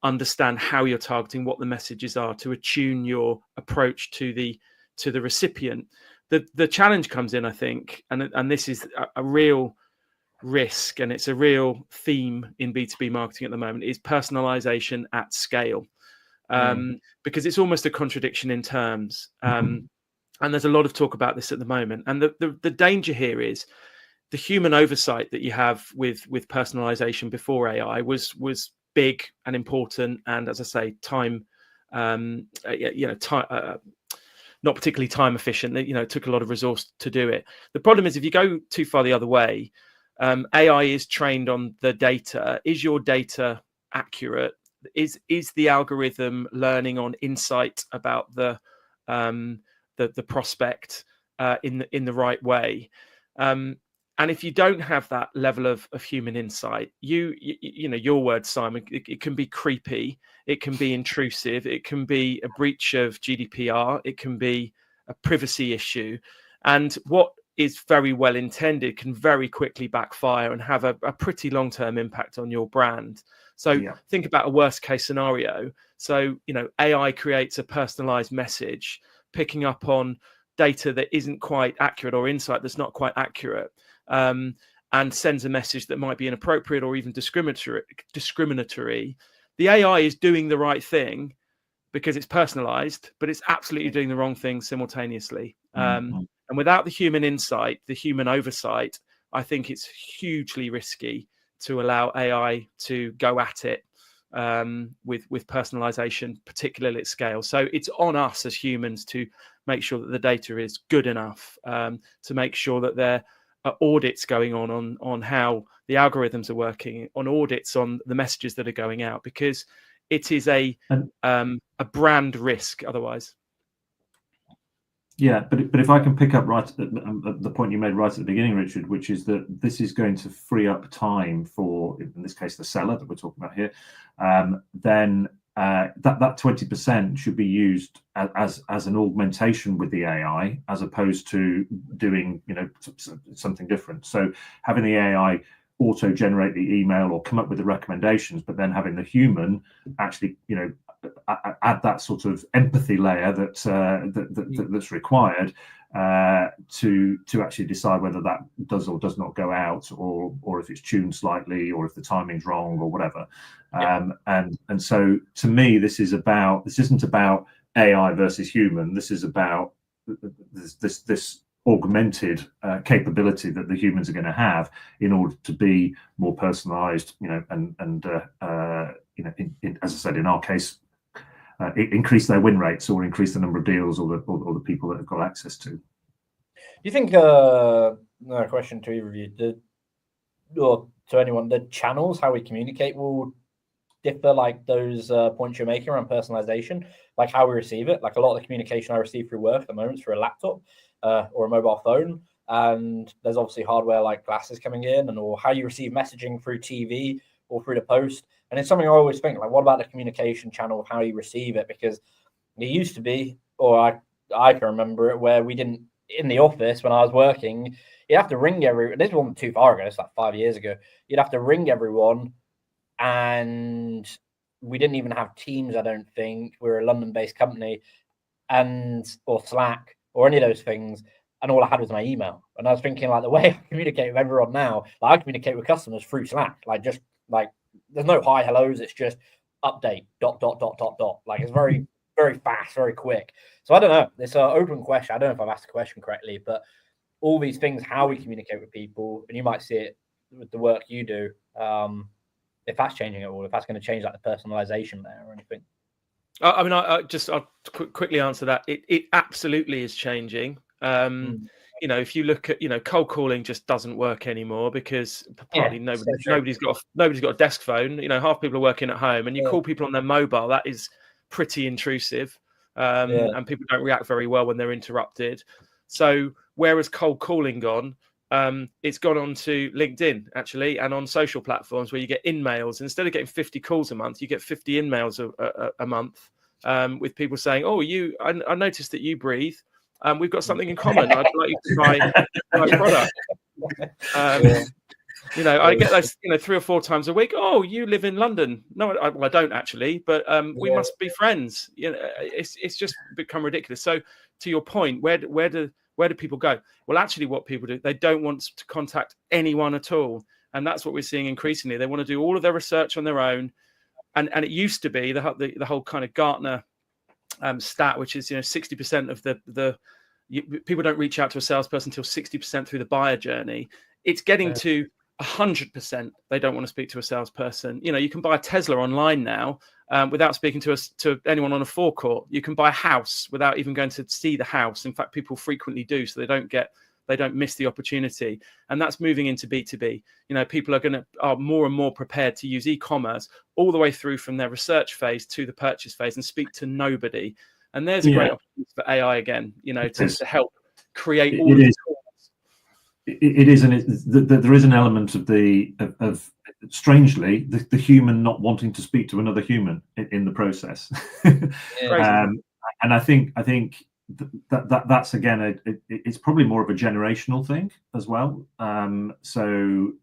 understand how you're targeting, what the messages are, to attune your approach to the recipient. The challenge comes in, I think, and this is a real risk, and it's a real theme in B2B marketing at the moment, is personalization at scale, because it's almost a contradiction in terms, and there's a lot of talk about this at the moment. And the danger here is the human oversight that you have with personalization before AI was big and important, and as I say, time, time, not particularly time efficient. It took a lot of resource to do it. The problem is, if you go too far the other way, AI is trained on the data. Is your data accurate? Is the algorithm learning on insight about the prospect in the right way? And if you don't have that level of human insight, your word, Simon, it can be creepy, it can be intrusive, it can be a breach of GDPR, it can be a privacy issue. And what is very well intended can very quickly backfire and have a pretty long-term impact on your brand. So think about a worst case scenario. So, AI creates a personalized message, picking up on data that isn't quite accurate, or insight that's not quite accurate, and sends a message that might be inappropriate or even discriminatory. The AI is doing the right thing because it's personalized, but it's absolutely doing the wrong thing simultaneously. And without the human insight, the human oversight, I think it's hugely risky to allow AI to go at it with personalization, particularly at scale. So it's on us as humans to make sure that the data is good enough, to make sure that there are audits going on how the algorithms are working, on audits on the messages that are going out, because it is a brand risk otherwise. Yeah, but if I can pick up right at the point you made right at the beginning, Richard, which is that this is going to free up time for, in this case, the seller that we're talking about here, then that 20% should be used as an augmentation with the AI, as opposed to doing something different. So having the AI auto generate the email or come up with the recommendations, but then having the human actually add that sort of empathy layer that's required to actually decide whether that does or does not go out, or if it's tuned slightly, or if the timing's wrong, or whatever. And so to me, this isn't about AI versus human. This is about this augmented capability that the humans are going to have in order to be more personalized, and as I said, in our case, increase their win rates, or increase the number of deals, or the people that have got access to. Do you think, no question to either of you, or to anyone, the channels, how we communicate will differ, like those points you're making around personalization, like how we receive it? Like a lot of the communication I receive through work at the moment is through a laptop or a mobile phone, and there's obviously hardware like glasses coming in, or how you receive messaging through TV or through the post. And it's something I always think, like, what about the communication channel of how you receive it? Because it used to be, or I can remember it, where we didn't, in the office when I was working, you'd have to ring this wasn't too far ago, it's like 5 years ago, you'd have to ring everyone, and we didn't even have Teams, I don't think. We were a London-based company, or Slack, or any of those things, and all I had was my email. And I was thinking, like, the way I communicate with everyone now, like, I communicate with customers through Slack, like, just like, there's no hi hellos, it's just update ... Like, it's very, very fast, very quick. So I don't know, it's an open question. I don't know if I've asked the question correctly, but all these things, how we communicate with people, and you might see it with the work you do, if that's changing at all, if that's going to change, like, the personalization there or anything. I mean, I'll quickly answer that. It absolutely is changing. If you look at, cold calling just doesn't work anymore, because partly nobody's got a desk phone. Half people are working at home, and you call people on their mobile. That is pretty intrusive, and people don't react very well when they're interrupted. So whereas cold calling gone, it's gone on to LinkedIn, actually, and on social platforms where you get in-mails. Instead of getting 50 calls a month, you get 50 in-mails a month, with people saying, "Oh, I noticed that you breathe. We've got something in common. I'd like you to try my product." I get those 3 or 4 times a week. "Oh, you live in London." No, I don't actually, but we must be friends. It's just become ridiculous. So to your point, where do people go? Well, actually, what people do, they don't want to contact anyone at all, and that's what we're seeing increasingly. They want to do all of their research on their own, and it used to be the whole kind of Gartner stat, which is 60% of the people don't reach out to a salesperson until 60% through the buyer journey. It's getting to 100%. They don't want to speak to a salesperson. You can buy a Tesla online now without speaking to anyone on a forecourt. You can buy a house without even going to see the house. In fact, people frequently do, so they don't miss the opportunity. And that's moving into B2B. People are more and more prepared to use e-commerce all the way through from their research phase to the purchase phase and speak to nobody. And there's a great opportunity for AI again, to help create all of these tools. It is, and there is an element of strangely the human not wanting to speak to another human in the process. And I think that's again it's probably more of a generational thing as well. So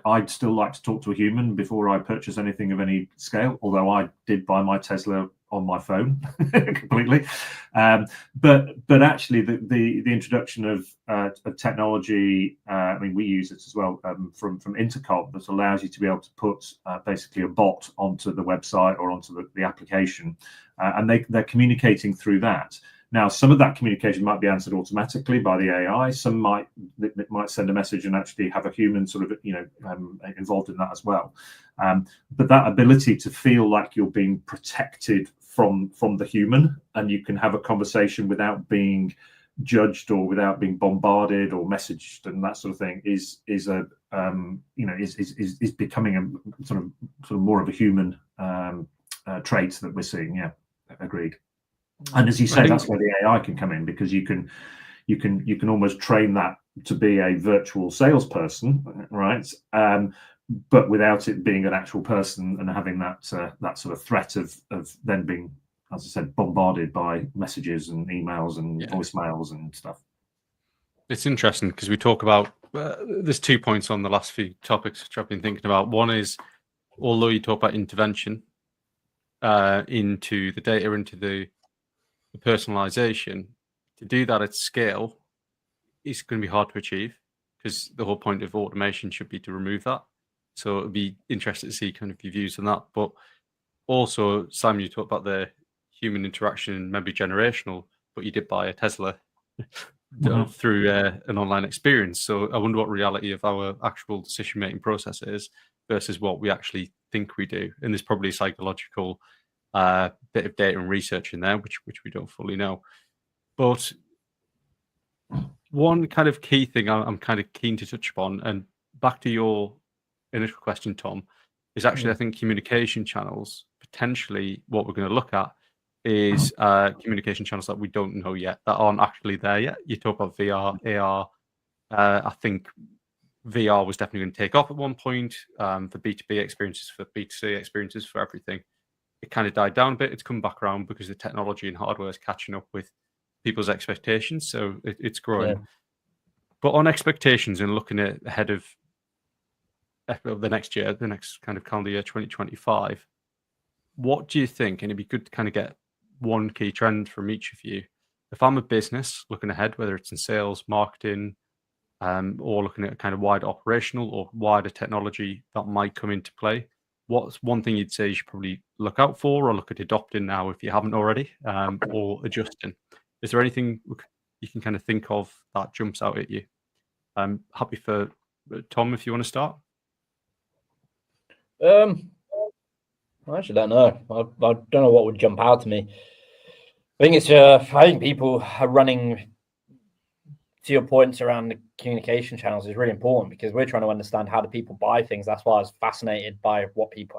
I'd still like to talk to a human before I purchase anything of any scale, although I did buy my Tesla on my phone completely. But actually the introduction of technology, I mean, we use it as well, from Intercom, that allows you to be able to put basically a bot onto the website or onto the application, and they're communicating through that. Now, some of that communication might be answered automatically by the AI. Some might send a message and actually have a human sort of involved in that as well. But that ability to feel like you're being protected from the human, and you can have a conversation without being judged or without being bombarded or messaged and that sort of thing, is becoming a sort of more of a human trait that we're seeing. Yeah, agreed. And as you say, that's where the AI can come in, because you can almost train that to be a virtual salesperson, right? but without it being an actual person and having that that sort of threat of then being, as I said, bombarded by messages and emails and voicemails and stuff. It's interesting because we talk about there's 2 points on the last few topics which I've been thinking about. One is, although you talk about intervention into the data, into the personalization, to do that at scale is going to be hard to achieve, because the whole point of automation should be to remove that. So it'd be interesting to see kind of your views on that. But also, Simon, you talked about the human interaction and maybe generational, but you did buy a Tesla through an online experience. So I wonder what reality of our actual decision-making process is versus what we actually think we do. And there's probably a psychological bit of data and research in there, which we don't fully know. But one kind of key thing I'm kind of keen to touch upon, and back to your initial question, Tom, is actually I think communication channels, potentially what we're going to look at is communication channels that we don't know yet, that aren't actually there yet. You talk about VR, AR. I think VR was definitely going to take off at one point for B2B experiences, for B2C experiences, for everything. It kind of died down a bit. It's come back around because the technology and hardware is catching up with people's expectations. So it's growing. Yeah. But on expectations and looking at ahead of the next year, the next kind of calendar year, 2025, what do you think? And it'd be good to kind of get one key trend from each of you. If I'm a business looking ahead, whether it's in sales, marketing, or looking at kind of wider operational or wider technology that might come into play, what's one thing you'd say you should probably look out for or look at adopting now if you haven't already, or adjusting? Is there anything you can kind of think of that jumps out at you? I'm happy for Tom, if you want to start. I actually don't know. I don't know what would jump out to me. I think it's I think people are running, to your points around the communication channels, is really important, because we're trying to understand how do people buy things. That's why I was fascinated by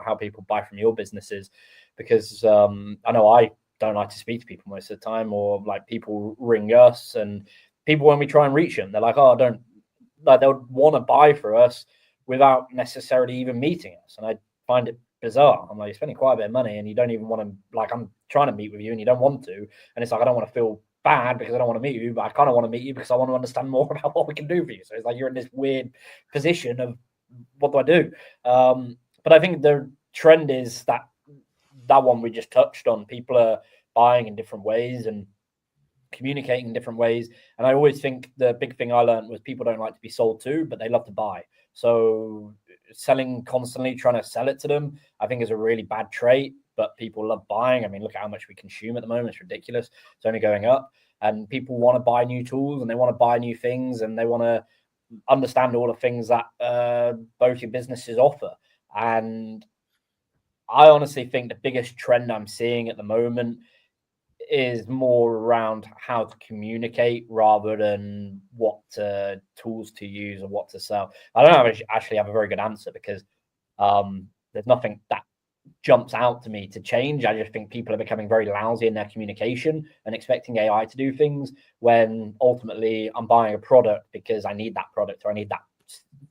how people buy from your businesses, because I know I don't like to speak to people most of the time, or like people ring us, and people, when we try and reach them, they're like, oh, they'll want to buy for us without necessarily even meeting us. And I find it bizarre. I'm like, you're spending quite a bit of money and you don't even want to, like, I'm trying to meet with you and you don't want to. And it's like, I don't want to feel bad because I don't want to meet you, but I kind of want to meet you because I want to understand more about what we can do for you. So it's like you're in this weird position of, what do I do? But I think the trend is that one we just touched on. People are buying in different ways and communicating in different ways. And I always think the big thing I learned was people don't like to be sold to, but they love to buy. So selling constantly, trying to sell it to them, I think is a really bad trait, but people love buying. I mean, look at how much we consume at the moment. It's ridiculous. It's only going up, and people want to buy new tools and they want to buy new things and they want to understand all the things that both your businesses offer. And I honestly think the biggest trend I'm seeing at the moment is more around how to communicate rather than what tools to use or what to sell. I don't actually have a very good answer, because there's nothing that jumps out to me to change. I just think people are becoming very lousy in their communication and expecting AI to do things, when ultimately I'm buying a product because I need that product, or I need that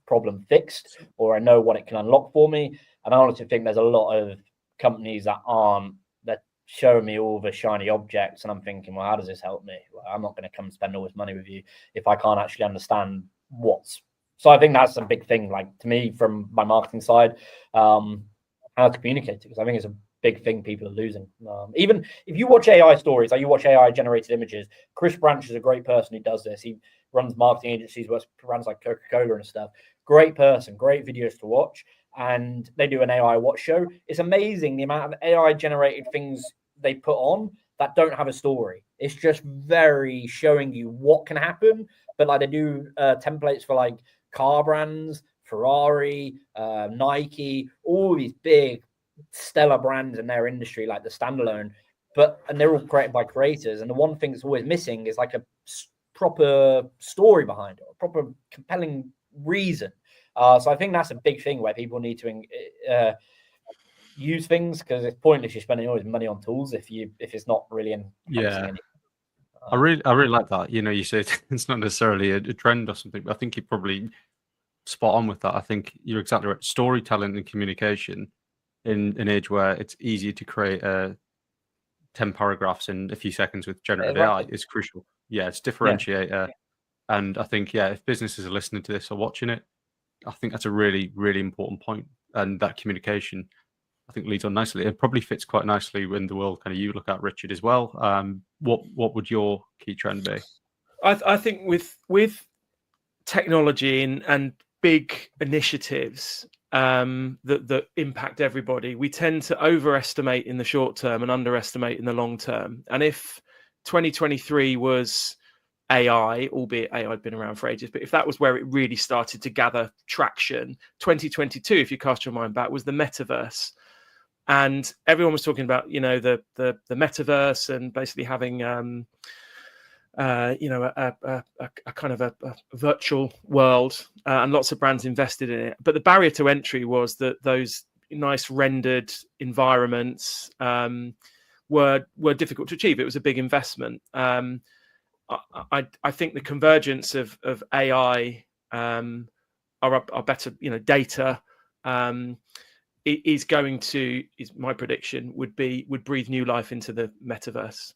problem fixed, or I know what it can unlock for me. And I honestly think there's a lot of companies that showing me all the shiny objects, and I'm thinking, well, how does this help me? Well, I'm not going to come spend all this money with you if I can't actually understand what's. So I think that's a big thing, like, to me, from my marketing side, how to communicate it, because I think it's a big thing people are losing. Even if you watch AI stories, like you watch AI generated images, Chris Branch is a great person who does this. He runs marketing agencies, works for brands like Coca-Cola and stuff. Great person, great videos to watch. And they do an AI watch show. It's amazing the amount of AI generated things they put on that don't have a story. It's just very showing you what can happen. But like, they do templates for like car brands, Ferrari, Nike, all these big stellar brands in their industry, like the standalone. And they're all created by creators. And the one thing that's always missing is like a proper story behind it, a proper compelling reason. So I think that's a big thing where people need to use things, because it's pointless you're spending all this money on tools if it's not really in. I really like that. You know, you say it's not necessarily a trend or something, but I think it probably spot on with that. I think you're exactly right. Storytelling and communication in an age where it's easier to create 10 paragraphs in a few seconds with generative AI is crucial. Yeah, it's differentiator. And I think, if businesses are listening to this or watching it, I think that's a really, really important point. And that communication, I think, leads on nicely. It probably fits quite nicely in the world kind of you look at, Richard, as well. What would your key trend be? I think with technology and big initiatives that impact everybody, we tend to overestimate in the short term and underestimate in the long term. And if 2023 was AI, albeit AI had been around for ages, but if that was where it really started to gather traction, 2022, if you cast your mind back, was the metaverse. And everyone was talking about, the metaverse and basically having a kind of a virtual world, and lots of brands invested in it. But the barrier to entry was that those nice rendered environments were difficult to achieve. It was a big investment. I think the convergence of AI are better, data is my prediction would breathe new life into the metaverse.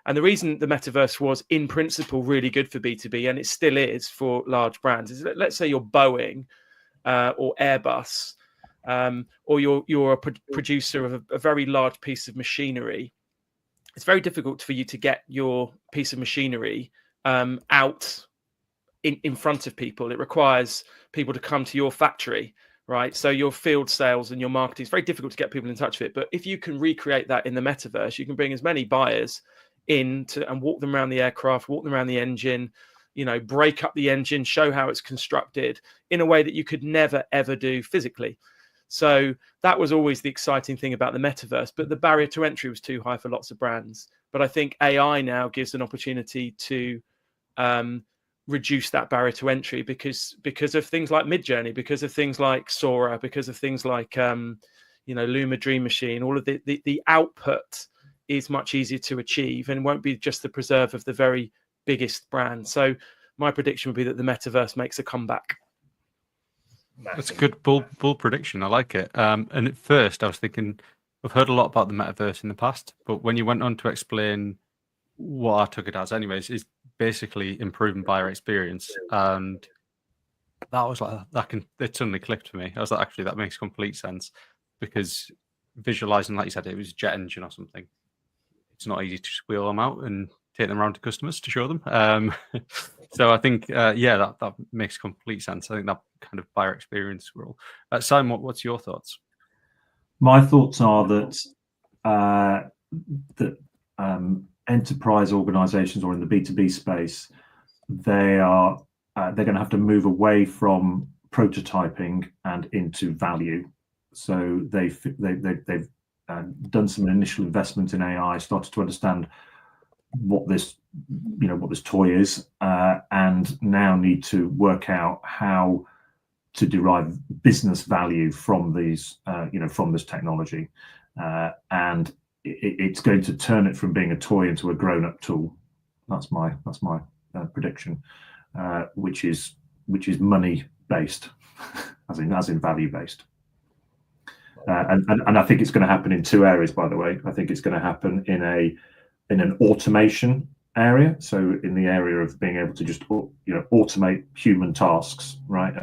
And the reason the metaverse was in principle really good for B2B, and it still is for large brands, is that let's say you're Boeing or Airbus, or you're a producer of a very large piece of machinery. It's very difficult for you to get your piece of machinery out in front of people. It requires people to come to your factory, right? So your field sales and your marketing, it's very difficult to get people in touch with it. But if you can recreate that in the metaverse, you can bring as many buyers in and walk them around the aircraft, walk them around the engine, break up the engine, show how it's constructed in a way that you could never, ever do physically. So that was always the exciting thing about the metaverse, but the barrier to entry was too high for lots of brands. But I think AI now gives an opportunity to reduce that barrier to entry because of things like Midjourney, because of things like Sora, because of things like Luma Dream Machine. All of the output is much easier to achieve and won't be just the preserve of the very biggest brand. So my prediction would be that the metaverse makes a comeback. That's a good bold prediction. I like it. And at first I was thinking, I've heard a lot about the metaverse in the past, but when you went on to explain what I took it as anyways, is basically improving buyer experience. And that was like, it suddenly clicked for me. I was like, actually, that makes complete sense, because visualizing, like you said, it was a jet engine or something. It's not easy to just wheel them out and take them around to customers to show them. So I think, that makes complete sense. I think that kind of buyer experience role. Simon, what's your thoughts? My thoughts are that enterprise organizations, or in the B2B space, they're going to have to move away from prototyping and into value. So they've done some initial investment in AI, started to understand what this toy is, and now need to work out how to derive business value from these, from this technology, and it's going to turn it from being a toy into a grown-up tool. That's my prediction, which is money based, as in value based. And I think it's going to happen in two areas, by the way. I think it's going to happen in an automation area, so in the area of being able to just automate human tasks, right,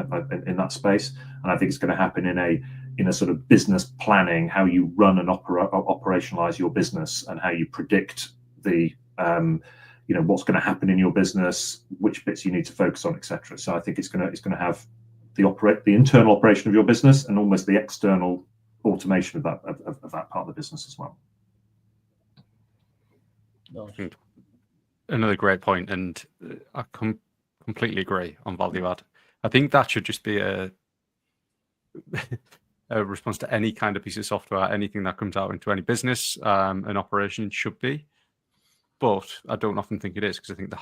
in that space. And I think it's going to happen in a sort of business planning, how you run and operationalize your business, and how you predict the what's going to happen in your business, which bits you need to focus on, etc. So I think it's going to have the internal operation of your business and almost the external automation of that part of the business as well. Another great point, and I completely agree on value add. I think that should just be a response to any kind of piece of software, anything that comes out into any business, an operation should be. But I don't often think it is, because I think the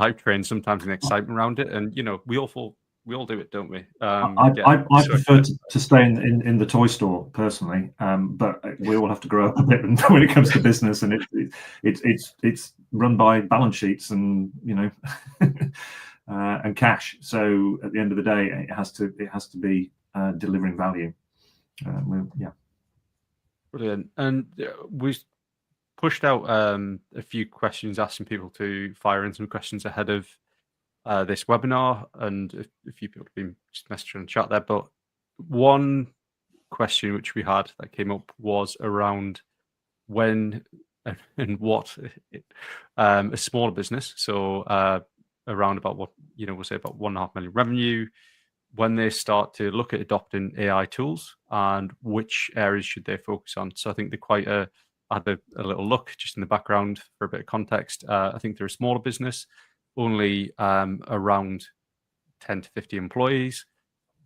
hype train sometimes an excitement around it, and we all do it, don't we? I prefer to stay in the toy store personally, but we all have to grow up a bit when it comes to business, and it's run by balance sheets, and and cash. So at the end of the day, it has to be delivering value. Yeah. Brilliant. And we pushed out a few questions, asking people to fire in some questions ahead of this webinar, and a few people have been just messaging in chat there. But one question which we had that came up was around when and what a smaller business, so around about what, we'll say about 1.5 million revenue, when they start to look at adopting AI tools and which areas should they focus on. So I think they're I had a little look just in the background for a bit of context. I think they're a smaller business, only around 10 to 50 employees.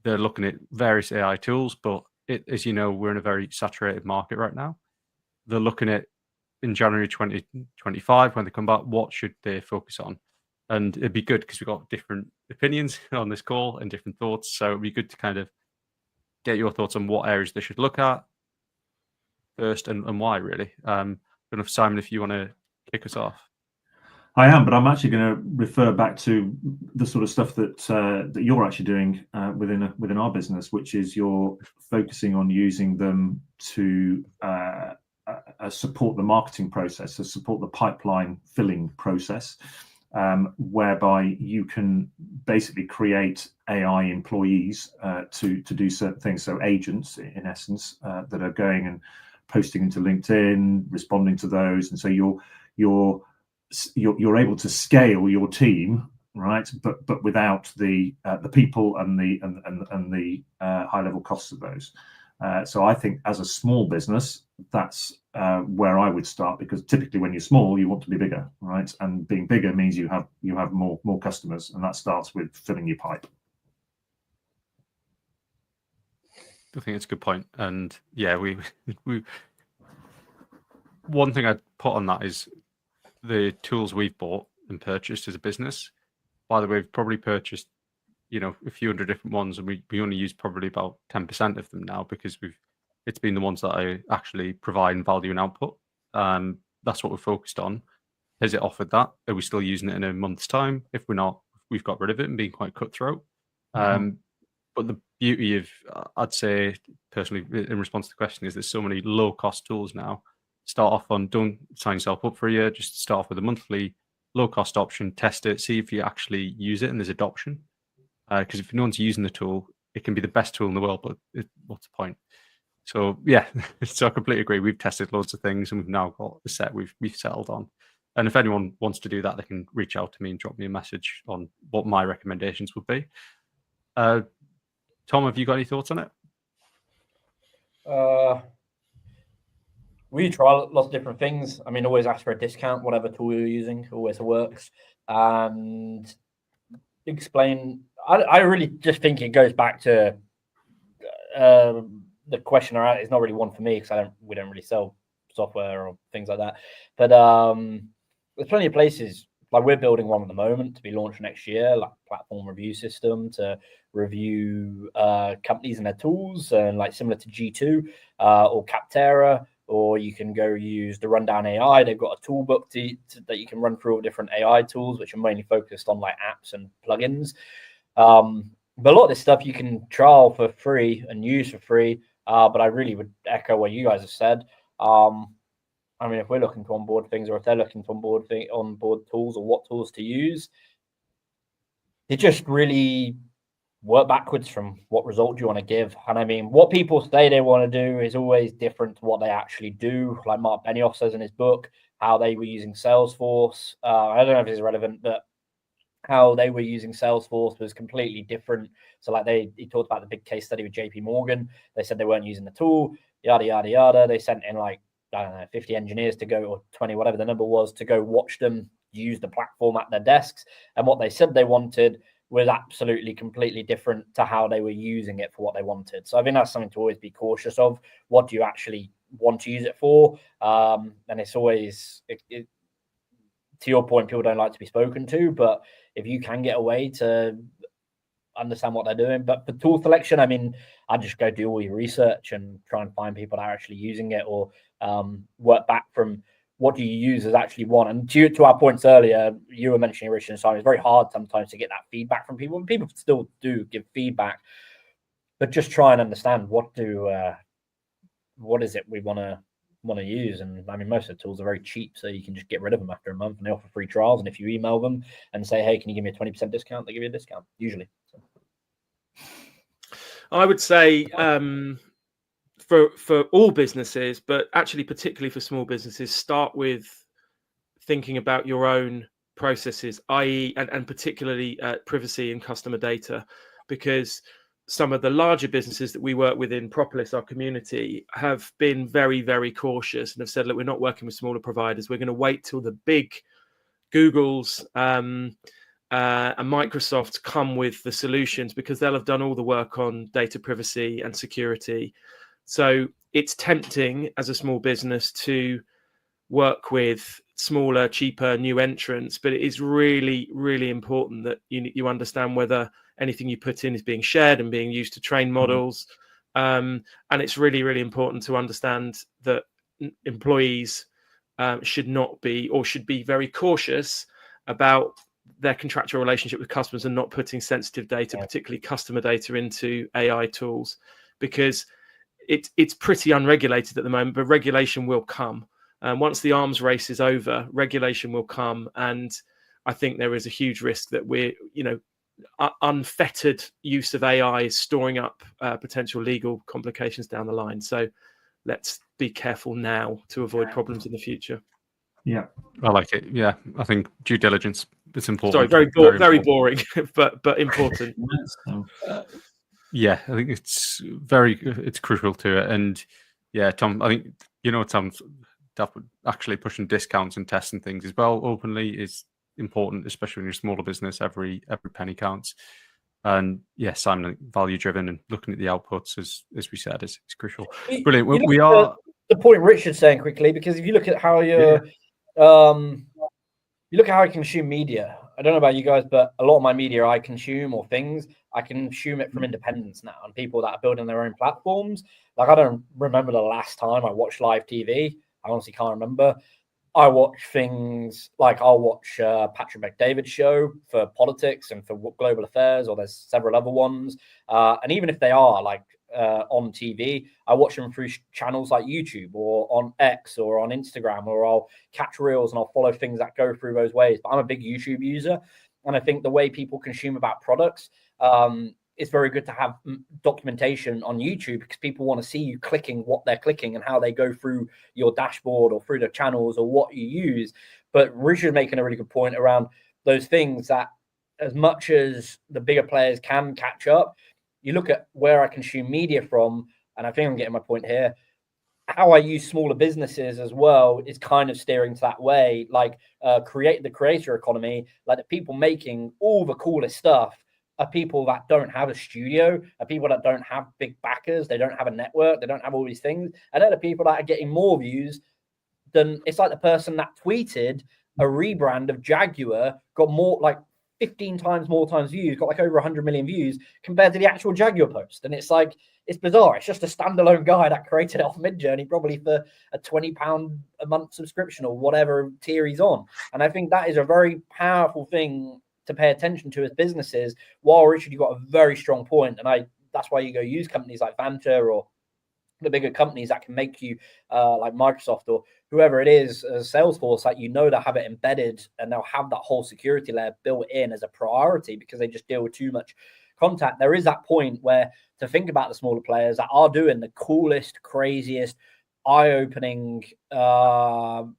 They're looking at various AI tools, but as you know, we're in a very saturated market right now. They're looking at, in January 2025, when they come back, what should they focus on? And it'd be good because we've got different opinions on this call and different thoughts. So it'd be good to kind of get your thoughts on what areas they should look at first and why, really. I don't know if, Simon, if you want to kick us off. I am, but I'm actually going to refer back to the sort of stuff that you're actually doing within our business, which is you're focusing on using them to support the marketing process, to support the pipeline filling process, whereby you can basically create AI employees to do certain things. So agents, in essence, that are going and posting into LinkedIn, responding to those, and so you're able to scale your team, right? But without the people and the high level costs of those. So I think as a small business, that's where I would start, because typically when you're small, you want to be bigger, right? And being bigger means you have more customers, and that starts with filling your pipe. I think it's a good point. And yeah, we one thing I'd put on that is the tools we've bought and purchased as a business. By the way, we've probably purchased, a few hundred different ones, and we only use probably about 10% of them now, because it's been the ones that I actually provide value and output. That's what we're focused on. Has it offered that? Are we still using it in a month's time? If we're not, we've got rid of it and being quite cutthroat. But the beauty of, I'd say personally, in response to the question, is there's so many low cost tools now. Start off on, don't sign yourself up for a year, just start off with a monthly low cost option, test it, see if you actually use it and there's adoption. Because if no one's using the tool, it can be the best tool in the world, but what's the point? So yeah, so I completely agree. We've tested loads of things and we've now got the set we've settled on. And if anyone wants to do that, they can reach out to me and drop me a message on what my recommendations would be. Tom, have you got any thoughts on it? We try lots of different things. I mean, always ask for a discount, whatever tool you're using, always works. And explain, I really just think it goes back to the question is not really one for me, because we don't really sell software or things like that. But there's plenty of places, like we're building one at the moment to be launched next year, like platform review system to review companies and their tools, and like similar to G2 or Capterra, or you can go use the Rundown AI. They've got a tool book that you can run through all different AI tools, which are mainly focused on like apps and plugins. But a lot of this stuff you can trial for free and use for free. But I really would echo what you guys have said. I mean, if we're looking to onboard things, or if they're looking to onboard tools, or what tools to use, it just really work backwards from what result do you want to give. And I mean, what people say they want to do is always different to what they actually do. Like Mark Benioff says in his book, how they were using Salesforce. I don't know if it's relevant, but how they were using Salesforce was completely different. So like he talked about the big case study with JP Morgan. They said they weren't using the tool, yada, yada, yada. They sent in like, I don't know, 50 engineers to go, or 20, whatever the number was, to go watch them use the platform at their desks. And what they said they wanted was absolutely completely different to how they were using it for what they wanted. So I think that's something to always be cautious of. What do you actually want to use it for? And it's always, to your point, people don't like to be spoken to, but if you can get away to understand what they're doing. But for tool selection, I mean, I just go do all your research and try and find people that are actually using it, or work back from what do users actually want? And to our points earlier, you were mentioning, Richard and Simon, it's very hard sometimes to get that feedback from people, and people still do give feedback, but just try and understand what is it we want to use. And I mean, most of the tools are very cheap, so you can just get rid of them after a month, and they offer free trials. And if you email them and say, hey, can you give me a 20% discount, they give you a discount usually. So. I would say for all businesses, but actually particularly for small businesses, start with thinking about your own processes, i.e. and particularly privacy and customer data, because some of the larger businesses that we work with in Propolis, our community, have been very, very cautious and have said, look, we're not working with smaller providers. We're going to wait till the big Googles and Microsoft come with the solutions, because they'll have done all the work on data privacy and security. So it's tempting as a small business to work with smaller, cheaper, new entrants, but it is really, really important that you understand whether anything you put in is being shared and being used to train models. And it's really, really important to understand that employees should be very cautious about their contractual relationship with customers and not putting sensitive data, particularly customer data, into AI tools, because it's pretty unregulated at the moment, but regulation will come. Once the arms race is over, regulation will come. And I think there is a huge risk that unfettered use of AI is storing up potential legal complications down the line. So let's be careful now to avoid problems in the future. Yeah, I like it. Yeah, I think due diligence is important. Sorry, very boring, but important. Yeah, I think it's crucial to it. And yeah, Tom, I think Tom's actually pushing discounts and testing things as well openly is important, especially when you're a smaller business. Every penny counts. And yeah, Simon, value driven and looking at the outputs, as we said, is crucial. Brilliant. We are the point Richard's saying quickly, because if you look at how you look at how I consume media. I don't know about you guys, but a lot of my media I consume, or things, I consume it from independents now, and people that are building their own platforms. Like, I don't remember the last time I watched live TV. I honestly can't remember. I watch things like I'll watch Patrick Bet-David's show for politics and for global affairs, or there's several other ones. And even if they are like on TV, I watch them through channels like YouTube or on X or on Instagram, or I'll catch reels and I'll follow things that go through those ways. But I'm a big YouTube user, and I think the way people consume about products, it's very good to have documentation on YouTube, because people want to see you clicking what they're clicking and how they go through your dashboard or through the channels or what you use. But Richard making a really good point around those things, that as much as the bigger players can catch up, you look at where I consume media from, and I think I'm getting my point here, how I use smaller businesses as well is kind of steering to that way. Like the creator economy, like the people making all the coolest stuff are people that don't have a studio, are people that don't have big backers, they don't have a network, they don't have all these things. And they're the people that are getting more views than, it's like the person that tweeted a rebrand of Jaguar got more, like 15 times more times views, got like over 100 million views compared to the actual Jaguar post. And it's like, it's bizarre. It's just a standalone guy that created it off Midjourney, probably for a £20 a month subscription or whatever tier he's on. And I think that is a very powerful thing to pay attention to as businesses. While Richard, you got a very strong point, and that's why you go use companies like Vanta or the bigger companies that can make you like Microsoft or whoever it is, Salesforce, like, they'll have it embedded and they'll have that whole security layer built in as a priority, because they just deal with too much contact. There is that point where to think about the smaller players that are doing the coolest, craziest, eye-opening, not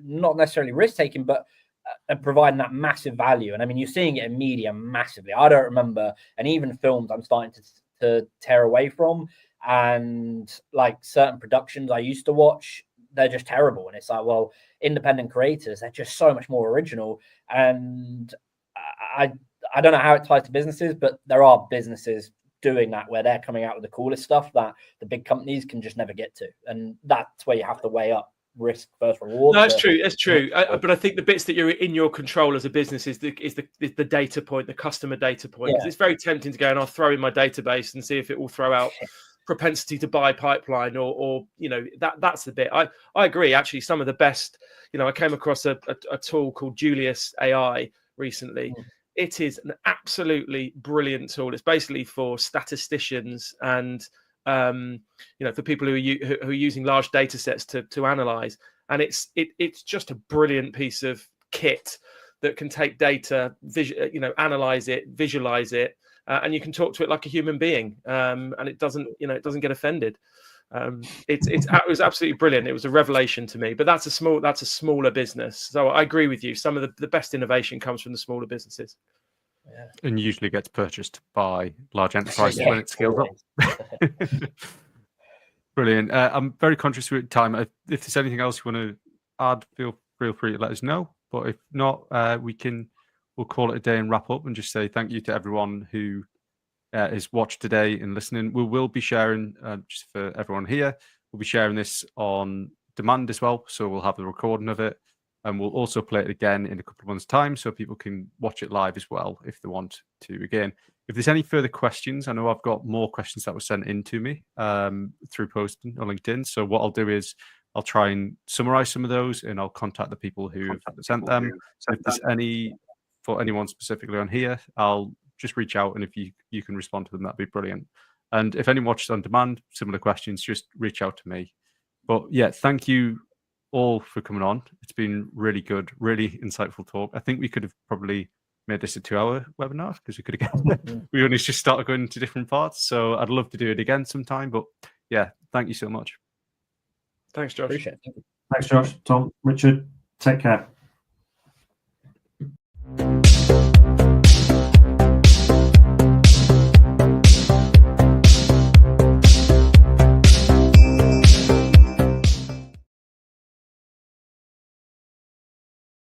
necessarily risk-taking, but providing that massive value. And I mean, you're seeing it in media massively. I don't remember, and even films I'm starting to tear away from, and like certain productions I used to watch, they're just terrible. And it's like, well, independent creators, they're just so much more original. And I don't know how it ties to businesses, but there are businesses doing that where they're coming out with the coolest stuff that the big companies can just never get to. And that's where you have to weigh up risk versus reward. No, that's true. That's true. But I think the bits that you're in your control as a business is the data point, the customer data point. Because it's very tempting to go and I'll throw in my database and see if it will throw out propensity to buy pipeline, or that's the bit. I agree. Actually, some of the best. I came across a tool called Julius AI recently. It is an absolutely brilliant tool. It's basically for statisticians and for people who are using large data sets to analyze. And it's just a brilliant piece of kit that can take data, analyze it, visualize it, and you can talk to it like a human being, and it doesn't get offended. It was absolutely brilliant. It was a revelation to me. But that's a smaller business. So I agree with you. Some of the best innovation comes from the smaller businesses. Yeah. And usually gets purchased by large enterprises when it scales up. Brilliant. I'm very conscious of time. If there's anything else you want to add, feel free to let us know. But if not, we'll call it a day and wrap up and just say thank you to everyone who has watched today and listening. We will be sharing, just for everyone here, we'll be sharing this on demand as well. So we'll have the recording of it, and we'll also play it again in a couple of months' time so people can watch it live as well if they want to. Again, if there's any further questions, I know I've got more questions that were sent in to me through posting on LinkedIn. So what I'll do is I'll try and summarize some of those, and I'll contact the people who have sent them. So if there's any for anyone specifically on here, I'll just reach out, and if you can respond to them, that'd be brilliant. And if anyone watches on demand, similar questions, just reach out to me. But yeah, thank you all for coming on. It's been really good, really insightful talk. I think we could have probably made this a 2-hour webinar because we only just started going into different parts. So I'd love to do it again sometime. But yeah, thank you so much. Thanks, Josh. Appreciate it. Thanks, Josh. Tom, Richard, take care.